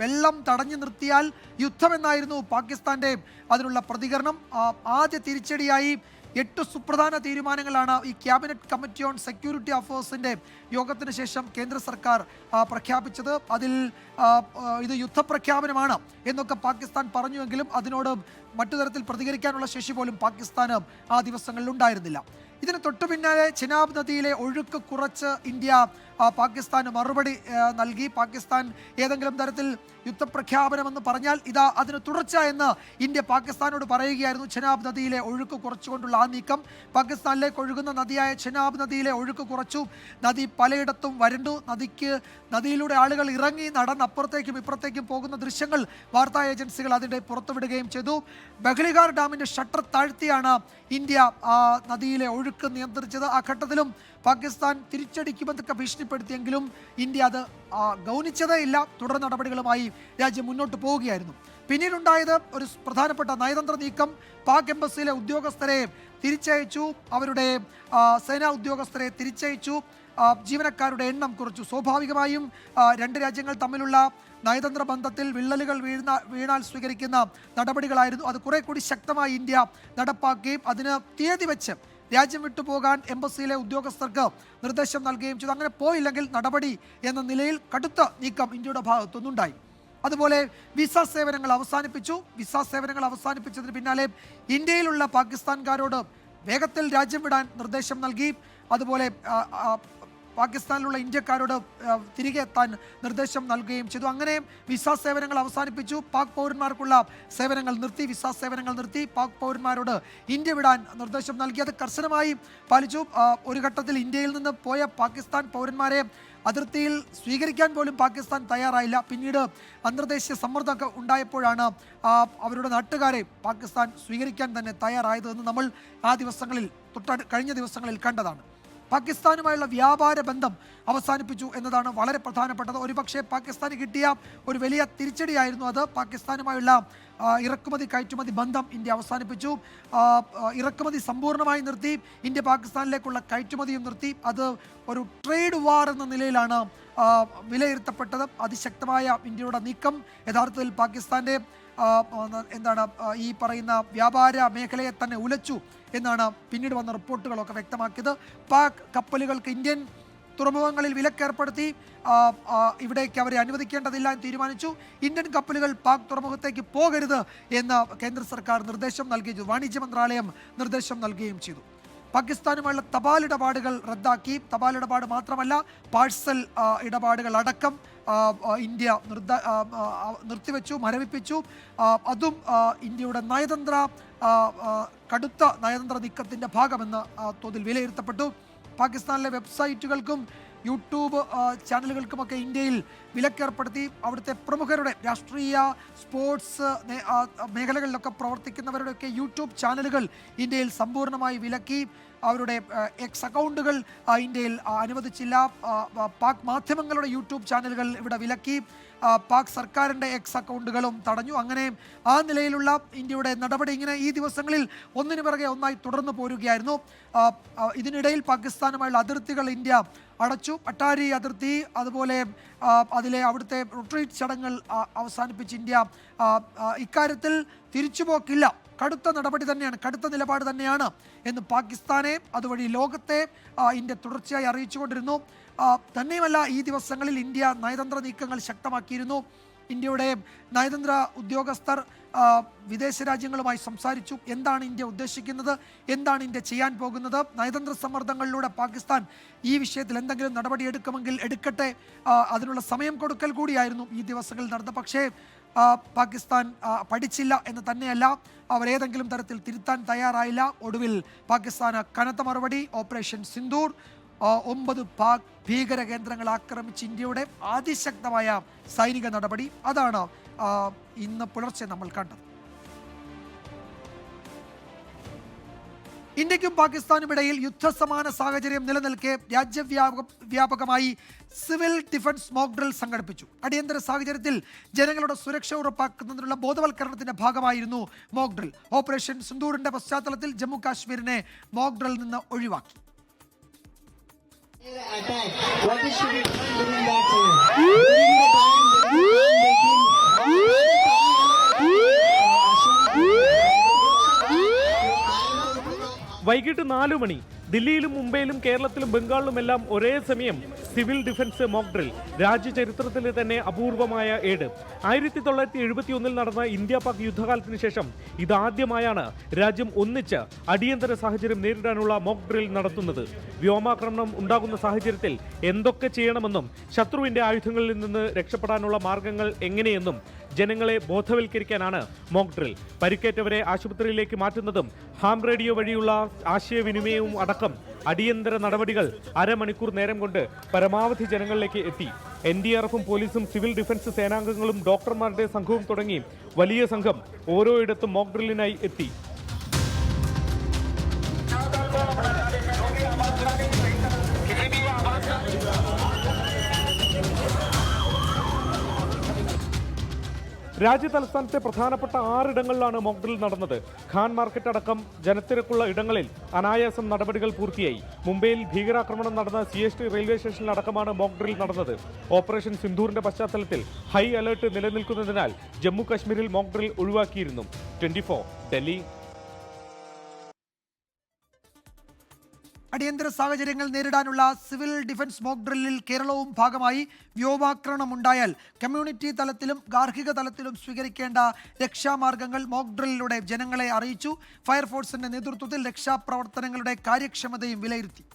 വെള്ളം തടഞ്ഞു നിർത്തിയാൽ യുദ്ധമെന്നായിരുന്നു പാകിസ്ഥാന്റെ അതിനുള്ള പ്രതികരണം. ആദ്യ തിരിച്ചടിയായി 8 സുപ്രധാന തീരുമാനങ്ങളാണ് ഈ ക്യാബിനറ്റ് കമ്മിറ്റി ഓൺ സെക്യൂരിറ്റി അഫയേഴ്സിന്റെ യോഗത്തിന് ശേഷം കേന്ദ്ര സർക്കാർ പ്രഖ്യാപിച്ചത്. അതിൽ ഇത് യുദ്ധപ്രഖ്യാപനമാണ് എന്നൊക്കെ പാകിസ്ഥാൻ പറഞ്ഞുവെങ്കിലും അതിനോട് മറ്റു തരത്തിൽ പ്രതികരിക്കാനുള്ള ശേഷി പോലും പാകിസ്ഥാന് ആ ദിവസങ്ങളിൽ ഉണ്ടായിരുന്നില്ല. ഇതിന് തൊട്ടു പിന്നാലെ ചെനാബ് നദിയിലെ ഒഴുക്ക് കുറച്ച് ഇന്ത്യ പാകിസ്ഥാന് മറുപടി നൽകി. പാകിസ്ഥാൻ ഏതെങ്കിലും തരത്തിൽ യുദ്ധപ്രഖ്യാപനമെന്ന് പറഞ്ഞാൽ ഇതാ അതിന് തുടർച്ച എന്ന് ഇന്ത്യ പാകിസ്ഥാനോട് പറയുകയായിരുന്നു. ചെനാബ് നദിയിലെ ഒഴുക്ക് കുറച്ചുകൊണ്ടുള്ള ആ നീക്കം, പാകിസ്ഥാനിലേക്ക് ഒഴുകുന്ന നദിയായ ചെനാബ് നദിയിലെ ഒഴുക്ക് കുറച്ചു. നദി പലയിടത്തും വരണ്ടു. നദിയിലൂടെ ആളുകൾ ഇറങ്ങി നടന്ന് അപ്പുറത്തേക്കും ഇപ്പുറത്തേക്കും പോകുന്ന ദൃശ്യങ്ങൾ വാർത്താ ഏജൻസികൾ അതിൻ്റെ പുറത്തുവിടുകയും ചെയ്തു. ബഹ്ലിഗാർ ഡാമിൻ്റെ ഷട്ടർ താഴ്ത്തിയാണ് ഇന്ത്യ നദിയിലെ ഒഴുക്ക് ഒഴുക്ക് നിയന്ത്രിച്ചത്. ആ ഘട്ടത്തിലും പാകിസ്ഥാൻ തിരിച്ചടിക്കുമെന്നൊക്കെ ഭീഷണിപ്പെടുത്തിയെങ്കിലും ഇന്ത്യ അത് ഗൗനിച്ചതേ ഇല്ല. തുടർ നടപടികളുമായി രാജ്യം മുന്നോട്ട് പോവുകയായിരുന്നു. പിന്നീടുണ്ടായത് ഒരു പ്രധാനപ്പെട്ട നയതന്ത്ര നീക്കം. പാക് എംബസിയിലെ ഉദ്യോഗസ്ഥരെ തിരിച്ചയച്ചു, അവരുടെ സേനാ ഉദ്യോഗസ്ഥരെ തിരിച്ചയച്ചു, ജീവനക്കാരുടെ എണ്ണം കുറച്ചു. സ്വാഭാവികമായും രണ്ട് രാജ്യങ്ങൾ തമ്മിലുള്ള നയതന്ത്ര ബന്ധത്തിൽ വിള്ളലുകൾ വീണാൽ സ്വീകരിക്കുന്ന നടപടികളായിരുന്നു. അത് കുറെ കൂടി ശക്തമായി ഇന്ത്യ നടപ്പാക്കുകയും അതിന് തീയതി വെച്ച് രാജ്യം വിട്ടുപോകാൻ എംബസിയിലെ ഉദ്യോഗസ്ഥർക്ക് നിർദ്ദേശം നൽകുകയും ചെയ്തു. അങ്ങനെ പോയില്ലെങ്കിൽ നടപടി എന്ന നിലയിൽ കടുത്ത നീക്കം ഇന്ത്യയുടെ ഭാഗത്തുനിന്നുണ്ടായി. അതുപോലെ വിസ സേവനങ്ങൾ അവസാനിപ്പിച്ചു. വിസ സേവനങ്ങൾ അവസാനിപ്പിച്ചതിന് പിന്നാലെ ഇന്ത്യയിലുള്ള പാകിസ്ഥാൻകാരോട് വേഗത്തിൽ രാജ്യം വിടാൻ നിർദ്ദേശം നൽകി. അതുപോലെ പാകിസ്ഥാനിലുള്ള ഇന്ത്യക്കാരോട് തിരികെ എത്താൻ നിർദ്ദേശം നൽകുകയും ചെയ്തു. അങ്ങനെ വിസ സേവനങ്ങൾ അവസാനിപ്പിച്ചു. പാക് പൗരന്മാർക്കുള്ള സേവനങ്ങൾ നിർത്തി, വിസ സേവനങ്ങൾ നിർത്തി. പാക് പൗരന്മാരോട് ഇന്ത്യ വിടാൻ നിർദ്ദേശം നൽകി. അത് കർശനമായി പാലിച്ചു. ഒരു ഘട്ടത്തിൽ ഇന്ത്യയിൽ നിന്ന് പോയ പാകിസ്ഥാൻ പൗരന്മാരെ അതിർത്തിയിൽ സ്വീകരിക്കാൻ പോലും പാകിസ്ഥാൻ തയ്യാറായില്ല. പിന്നീട് അന്തർദേശീയ സമ്മർദ്ദമൊക്കെ ഉണ്ടായപ്പോഴാണ് അവരുടെ നാട്ടുകാരെ പാകിസ്ഥാൻ സ്വീകരിക്കാൻ തന്നെ തയ്യാറായതെന്ന് നമ്മൾ ആ ദിവസങ്ങളിൽ കഴിഞ്ഞ ദിവസങ്ങളിൽ കണ്ടതാണ്. പാകിസ്ഥാനുമായുള്ള വ്യാപാര ബന്ധം അവസാനിപ്പിച്ചു എന്നതാണ് വളരെ പ്രധാനപ്പെട്ടത്. ഒരുപക്ഷെ പാകിസ്ഥാന് കിട്ടിയ ഒരു വലിയ തിരിച്ചടിയായിരുന്നു അത്. പാകിസ്ഥാനുമായുള്ള ഇറക്കുമതി കയറ്റുമതി ബന്ധം ഇന്ത്യ അവസാനിപ്പിച്ചു. ഇറക്കുമതി സമ്പൂർണ്ണമായി നിർത്തി. ഇന്ത്യ പാകിസ്ഥാനിലേക്കുള്ള കയറ്റുമതിയും നിർത്തി. അത് ഒരു ട്രേഡ് വാർ എന്ന നിലയിലാണ് വിലയിരുത്തപ്പെട്ടത്. അതിശക്തമായ ഇന്ത്യയുടെ നീക്കം യഥാർത്ഥത്തിൽ പാകിസ്ഥാന്റെ ഈ പറയുന്ന വ്യാപാര മേഖലയെ തന്നെ ഉലച്ചു എന്നാണ് പിന്നീട് വന്ന റിപ്പോർട്ടുകളൊക്കെ വ്യക്തമാക്കിയത്. പാക് കപ്പലുകൾക്ക് ഇന്ത്യൻ തുറമുഖങ്ങളിൽ വിലക്കേർപ്പെടുത്തി. ഇവിടേക്ക് അവരെ അനുവദിക്കേണ്ടതില്ല എന്ന് തീരുമാനിച്ചു. ഇന്ത്യൻ കപ്പലുകൾ പാക് തുറമുഖത്തേക്ക് പോകരുത് എന്ന് കേന്ദ്ര സർക്കാർ നിർദ്ദേശം നൽകുകയും വാണിജ്യ മന്ത്രാലയം നിർദ്ദേശം നൽകുകയും ചെയ്തു. പാകിസ്ഥാനുമായുള്ള തപാൽ ഇടപാടുകൾ റദ്ദാക്കി. തപാൽ ഇടപാട് മാത്രമല്ല, പാഴ്സൽ ഇടപാടുകൾ അടക്കം ഇന്ത്യ നിർത്തിവെച്ചു, മരവിപ്പിച്ചു. അതും ഇന്ത്യയുടെ കടുത്ത നയതന്ത്ര നീക്കത്തിൻ്റെ ഭാഗമെന്ന് തോതിൽ വിലയിരുത്തപ്പെട്ടു. പാകിസ്ഥാനിലെ വെബ്സൈറ്റുകൾക്കും യൂട്യൂബ് ചാനലുകൾക്കുമൊക്കെ ഇന്ത്യയിൽ വിലക്കേർപ്പെടുത്തി. അവിടുത്തെ പ്രമുഖരുടെ രാഷ്ട്രീയ, സ്പോർട്സ് മേഖലകളിലൊക്കെ പ്രവർത്തിക്കുന്നവരുടെയൊക്കെ യൂട്യൂബ് ചാനലുകൾ ഇന്ത്യയിൽ സമ്പൂർണ്ണമായി വിലക്കി. അവരുടെ എക്സ് അക്കൗണ്ടുകൾ ഇന്ത്യയിൽ അനുവദിച്ചില്ല. പാക് മാധ്യമങ്ങളുടെ യൂട്യൂബ് ചാനലുകൾ ഇവിടെ വിലക്കി. പാക് സർക്കാരിൻ്റെ എക്സ് അക്കൗണ്ടുകളും തടഞ്ഞു. അങ്ങനെ ആ നിലയിലുള്ള ഇന്ത്യയുടെ നടപടി ഇങ്ങനെ ഈ ദിവസങ്ങളിൽ ഒന്നിനു പിറകെ ഒന്നായി തുടർന്നു പോരുകയായിരുന്നു. ഇതിനിടയിൽ പാകിസ്ഥാനുമായുള്ള അതിർത്തികൾ ഇന്ത്യ അടച്ചു. അട്ടാരി അതിർത്തി, അതുപോലെ അവിടുത്തെ റിട്രീറ്റ് ചടങ്ങുകൾ അവസാനിപ്പിച്ച് ഇന്ത്യ ഇക്കാര്യത്തിൽ തിരിച്ചുപോക്കില്ല, കടുത്ത നടപടി തന്നെയാണ്, കടുത്ത നിലപാട് തന്നെയാണ് എന്ന് പാകിസ്ഥാനെ അതുവഴി ലോകത്തെ ഇന്ത്യ തുടർച്ചയായി അറിയിച്ചുകൊണ്ടിരുന്നു. തന്നെയുമല്ല, ഈ ദിവസങ്ങളിൽ ഇന്ത്യ നയതന്ത്ര നീക്കങ്ങൾ ശക്തമാക്കിയിരുന്നു. ഇന്ത്യയുടെ നയതന്ത്ര ഉദ്യോഗസ്ഥർ വിദേശ രാജ്യങ്ങളുമായി സംസാരിച്ചു. എന്താണ് ഇന്ത്യ ഉദ്ദേശിക്കുന്നത്, എന്താണ് ഇന്ത്യ ചെയ്യാൻ പോകുന്നത്, നയതന്ത്ര സമ്മർദ്ദങ്ങളിലൂടെ പാകിസ്ഥാൻ ഈ വിഷയത്തിൽ എന്തെങ്കിലും നടപടിയെടുക്കുമെങ്കിൽ എടുക്കട്ടെ, അതിനുള്ള സമയം കൊടുക്കൽ കൂടിയായിരുന്നു ഈ ദിവസങ്ങളിൽ നടന്നത്. പക്ഷേ പാകിസ്ഥാൻ പഠിച്ചില്ല എന്ന് തന്നെയല്ല, അവരേതെങ്കിലും തരത്തിൽ തിരുത്താൻ തയ്യാറായില്ല. ഒടുവിൽ പാകിസ്ഥാന് കനത്ത മറുപടി. ഓപ്പറേഷൻ സിന്ദൂർ, 9 പാക് ഭീകര കേന്ദ്രങ്ങൾ ആക്രമിച്ച് ഇന്ത്യയുടെ അതിശക്തമായ സൈനിക നടപടി, അതാണ് ഇന്ന് പുലർച്ചെ നമ്മൾ കണ്ടത്. ഇന്ത്യക്കും പാകിസ്ഥാനുമിടയിൽ യുദ്ധസമാന സാഹചര്യം നിലനിൽക്കെ രാജ്യവ്യാപകമായി സിവിൽ ഡിഫൻസ് മോക്ക് ഡ്രിൽ സംഘടിപ്പിച്ചു. അടിയന്തര സാഹചര്യത്തിൽ ജനങ്ങളുടെ സുരക്ഷ ഉറപ്പാക്കുന്നതിനുള്ള ബോധവൽക്കരണത്തിന്റെ ഭാഗമായിരുന്നു മോക്ക് ഡ്രിൽ. ഓപ്പറേഷൻ സിന്ദൂറിന്റെ പശ്ചാത്തലത്തിൽ ജമ്മു കാശ്മീരിനെ മോക്ക് ഡ്രിൽ നിന്ന് ഒഴിവാക്കി. വൈകിട്ട് 4 മണി ദില്ലിയിലും മുംബൈയിലും കേരളത്തിലും ബംഗാളിലുമെല്ലാം ഒരേ സമയം സിവിൽ ഡിഫൻസ് മോക്ക് ഡ്രിൽ. രാജ്യചരിത്രത്തിലെ തന്നെ അപൂർവമായ ഏട്. 1971 നടന്ന ഇന്ത്യ പാക് യുദ്ധകാലത്തിന് ശേഷം ഇതാദ്യമായാണ് രാജ്യം ഒന്നിച്ച് അടിയന്തര സാഹചര്യം നേരിടാനുള്ള മോക്ക് ഡ്രിൽ നടത്തുന്നത്. വ്യോമാക്രമണം ഉണ്ടാകുന്ന സാഹചര്യത്തിൽ എന്തൊക്കെ ചെയ്യണമെന്നും ശത്രുവിന്റെ ആയുധങ്ങളിൽ നിന്ന് രക്ഷപ്പെടാനുള്ള മാർഗങ്ങൾ എങ്ങനെയെന്നും ജനങ്ങളെ ബോധവൽക്കരിക്കാനാണ് മോക്ക് ഡ്രിൽ. പരിക്കേറ്റവരെ ആശുപത്രിയിലേക്ക് മാറ്റുന്നതും ഹാം റേഡിയോ വഴിയുള്ള ആശയവിനിമയവും അടക്കം അടിയന്തര നടപടികൾ അരമണിക്കൂർ നേരം കൊണ്ട് പരമാവധി ജനങ്ങളിലേക്ക് എത്തി. NDRFും പോലീസും സിവിൽ ഡിഫൻസ് സേനാംഗങ്ങളും ഡോക്ടർമാരുടെ സംഘവും തുടങ്ങി വലിയ സംഘം ഓരോയിടത്തും മോക്ക് ഡ്രില്ലിനായി എത്തി. രാജ്യതലസ്ഥാനത്തെ പ്രധാനപ്പെട്ട 6 ഇടങ്ങളിലാണ് മോക്ക് ഡ്രിൽ നടന്നത്. ഖാൻ മാർക്കറ്റ് അടക്കം ജനത്തിരക്കുള്ള ഇടങ്ങളിൽ അനായാസം നടപടികൾ പൂർത്തിയായി. മുംബൈയിൽ ഭീകരാക്രമണം നടന്ന CST റെയിൽവേ സ്റ്റേഷനിലടക്കമാണ് മോക്ക് ഡ്രിൽ നടന്നത്. ഓപ്പറേഷൻ സിന്ദൂറിന്റെ പശ്ചാത്തലത്തിൽ ഹൈ അലർട്ട് നിലനിൽക്കുന്നതിനാൽ ജമ്മു കശ്മീരിൽ മോക്ക് ഡ്രിൽ ഒഴിവാക്കിയിരുന്നു. 24 ഡൽഹി. അടിയന്തര സാഹചര്യങ്ങൾ നേരിടാനുള്ള സിവിൽ ഡിഫൻസ് മോക്ക് ഡ്രില്ലിൽ കേരളവും ഭാഗമായി. വ്യോമാക്രമണം ഉണ്ടായാൽ കമ്മ്യൂണിറ്റി തലത്തിലും ഗാർഹിക തലത്തിലും സ്വീകരിക്കേണ്ട രക്ഷാമാർഗങ്ങൾ മോക്ക് ഡ്രില്ലിലൂടെ ജനങ്ങളെ അറിയിച്ചു. ഫയർഫോഴ്സിന്റെ നേതൃത്വത്തിൽ രക്ഷാപ്രവർത്തനങ്ങളുടെ കാര്യക്ഷമതയും വിലയിരുത്തി.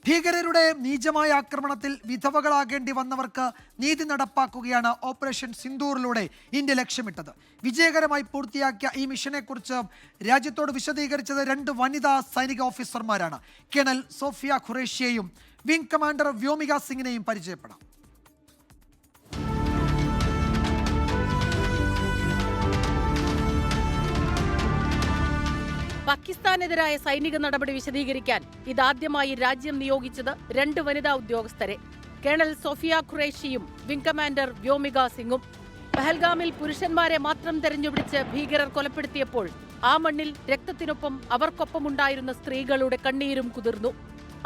ഭീകരരുടെ നീചമായ ആക്രമണത്തിൽ വിധവകളാകേണ്ടി വന്നവർക്ക് നീതി നടപ്പാക്കുകയാണ് ഓപ്പറേഷൻ സിന്ദൂറിലൂടെ ഇന്ത്യ ലക്ഷ്യമിട്ടത്. വിജയകരമായി പൂർത്തിയാക്കിയ ഈ മിഷനെക്കുറിച്ച് രാജ്യത്തോട് വിശദീകരിച്ചത് 2 വനിതാ സൈനിക ഓഫീസർമാരാണ്. കേണൽ സോഫിയ ഖുറേഷിയെയും വിംഗ് കമാൻഡർ വ്യോമിക സിംഗിനെയും പരിചയപ്പെടാം. പാകിസ്ഥാനെതിരായ സൈനിക നടപടി വിശദീകരിക്കാൻ ഇതാദ്യമായി രാജ്യം നിയോഗിച്ചത് 2 വനിതാ ഉദ്യോഗസ്ഥരെ. കേണൽ സോഫിയ ഖുറേഷിയും വിംഗ് കമാൻഡർ വ്യോമിക സിംഗും. പഹൽഗാമിൽ പുരുഷന്മാരെ മാത്രം തെരഞ്ഞുപിടിച്ച് ഭീകരർ കൊലപ്പെടുത്തിയപ്പോൾ ആ മണ്ണിൽ രക്തത്തിനൊപ്പം അവർക്കൊപ്പമുണ്ടായിരുന്ന സ്ത്രീകളുടെ കണ്ണീരും കുതിർന്നു.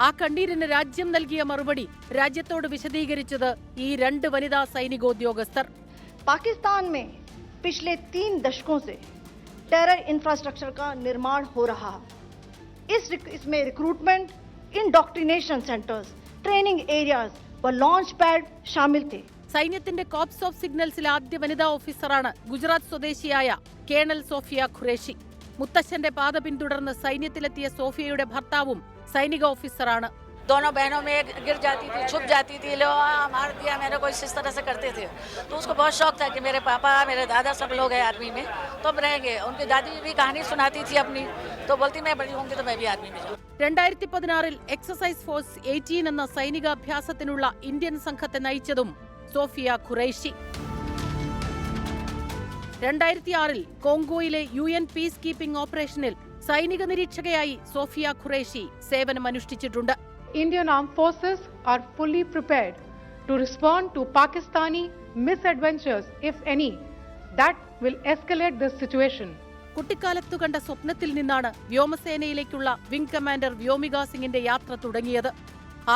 ആ കണ്ണീരിന് രാജ്യം നൽകിയ മറുപടി രാജ്യത്തോട് വിശദീകരിച്ചത് ഈ 2 വനിതാ സൈനികോദ്യോഗസ്ഥർ. पाकिस्तान में पिछले 3 दशकों से टेरर इंफ्रास्ट्रक्चर का निर्माण हो रहा है. इसमें recruitment, indoctrination centres, training areas व लॉन्च पैड शामिल थे. സൈന്യത്തിന്റെ കോപ്സ് ഓഫ് സിഗ്നൽസിലെ ആദ്യ വനിതാ ഓഫീസറാണ് ഗുജറാത്ത് സ്വദേശിയായ കേണൽ സോഫിയ ഖുറേഷി. മുത്തച്ഛന്റെ പാത പിന്തുടർന്ന് സൈന്യത്തിലെത്തിയ സോഫിയയുടെ ഭർത്താവും സൈനിക ഓഫീസറാണ്. दोनों बहनों में गिर जाती थी, छुप जाती थी, लो मार दिया मेरे को, इस तरह से करते थे. तो उसको बहुत शौक था कि मेरे पापा मेरे दादा सब लोग हैं आर्मी में तो हम रहेंगे. उनकी दादी भी कहानी सुनाती थी अपनी, तो बोलती मैं बड़ी होंगी तो मैं भी आर्मी में जाऊँ. 2016 എക്സസൈസ് ഫോഴ്സ് 18 എന്ന സൈനികാഭ്യാസത്തിനുള്ള ഇന്ത്യൻ സംഘത്തെ നയിച്ചതും സോഫിയ ഖുറൈഷി. 2006 കോങ്കോയിലെ UN പീസ് കീപ്പിംഗ് ഓപ്പറേഷനിൽ സൈനിക നിരീക്ഷകയായി സോഫിയ ഖുറൈഷി സേവനമനുഷ്ഠിച്ചിട്ടുണ്ട്. Indian Armed Forces are fully prepared to respond to Pakistani misadventures, if any, that will escalate this situation. കുട്ടിക്കാലത്തു കണ്ട സ്വപ്നത്തിൽ നിന്നാണ് വ്യോമസേനയിലേക്കുള്ള വിംഗ് കമാൻഡർ വ്യോമിക സിംഗിന്റെ യാത്ര തുടങ്ങിയത്.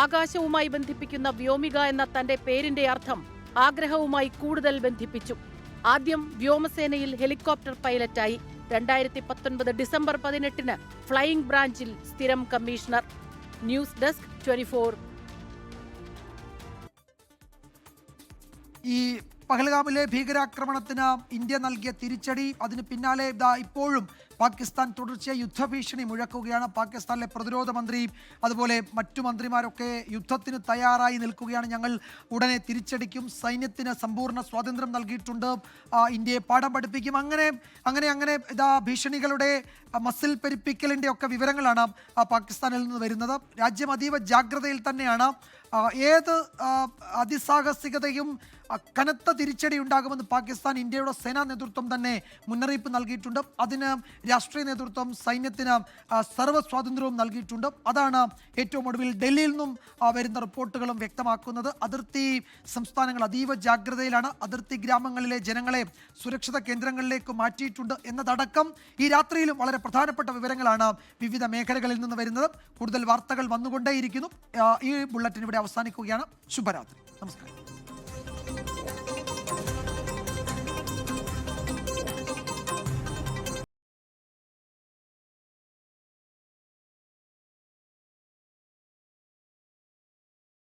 ആകാശവുമായി ബന്ധിപ്പിക്കുന്ന വ്യോമിക എന്ന തന്റെ പേരിന്റെ അർത്ഥം ആഗ്രഹവുമായി കൂടുതൽ ബന്ധിപ്പിച്ചു. ആദ്യം വ്യോമസേനയിൽ ഹെലികോപ്റ്റർ പൈലറ്റായി. 2019 ഡിസംബർ 18 ഫ്ലൈയിംഗ് ബ്രാഞ്ചിൽ സ്ഥിരം കമ്മീഷണർ. News desk 24. ഈ പഹൽഗാമിലെ ഭീകരാക്രമണത്തിന് ഇന്ത്യ നൽകിയ തിരിച്ചടി, അതിന് പിന്നാലെ ഇപ്പോഴും പാകിസ്ഥാൻ തുടർച്ചയായി യുദ്ധഭീഷണി മുഴക്കുകയാണ്. പാകിസ്ഥാനിലെ പ്രതിരോധ മന്ത്രി അതുപോലെ മറ്റു മന്ത്രിമാരൊക്കെ യുദ്ധത്തിന് തയ്യാറായി നിൽക്കുകയാണ്. ഞങ്ങൾ ഉടനെ തിരിച്ചടിക്കും, സൈന്യത്തിന് സമ്പൂർണ്ണ സ്വാതന്ത്ര്യം നൽകിയിട്ടുണ്ട്, ഇന്ത്യയെ പാഠം പഠിപ്പിക്കും, അങ്ങനെ ഭീഷണികളുടെ മസിൽ പെരുപ്പിക്കലിൻ്റെ ഒക്കെ വിവരങ്ങളാണ് പാകിസ്ഥാനിൽ നിന്ന് വരുന്നത്. രാജ്യം അതീവ ജാഗ്രതയിൽ തന്നെയാണ്. ഏത് അതിസാഹസികതയും കനത്ത തിരിച്ചടി ഉണ്ടാകുമെന്ന് പാകിസ്ഥാൻ ഇന്ത്യയുടെ സേനാ നേതൃത്വം തന്നെ മുന്നറിയിപ്പ് നൽകിയിട്ടുണ്ട്. അതിന് രാഷ്ട്രീയ നേതൃത്വം സൈന്യത്തിന് സർവ്വ സ്വാതന്ത്ര്യവും നൽകിയിട്ടുണ്ട്. അതാണ് ഏറ്റവും ഒടുവിൽ ഡൽഹിയിൽ നിന്നും വരുന്ന റിപ്പോർട്ടുകളും വ്യക്തമാക്കുന്നത്. അതിർത്തി സംസ്ഥാനങ്ങൾ അതീവ ജാഗ്രതയിലാണ്. അതിർത്തി ഗ്രാമങ്ങളിലെ ജനങ്ങളെ സുരക്ഷിത കേന്ദ്രങ്ങളിലേക്ക് മാറ്റിയിട്ടുണ്ട് എന്നതടക്കം ഈ രാത്രിയിലും വളരെ പ്രധാനപ്പെട്ട വിവരങ്ങളാണ് വിവിധ മേഖലകളിൽ നിന്ന് വരുന്നത്. കൂടുതൽ വാർത്തകൾ വന്നുകൊണ്ടേയിരിക്കുന്നു. ഈ ബുള്ളറ്റിൻ ഇവിടെ അവസാനിക്കുകയാണ്. ശുഭരാത്രി. നമസ്കാരം.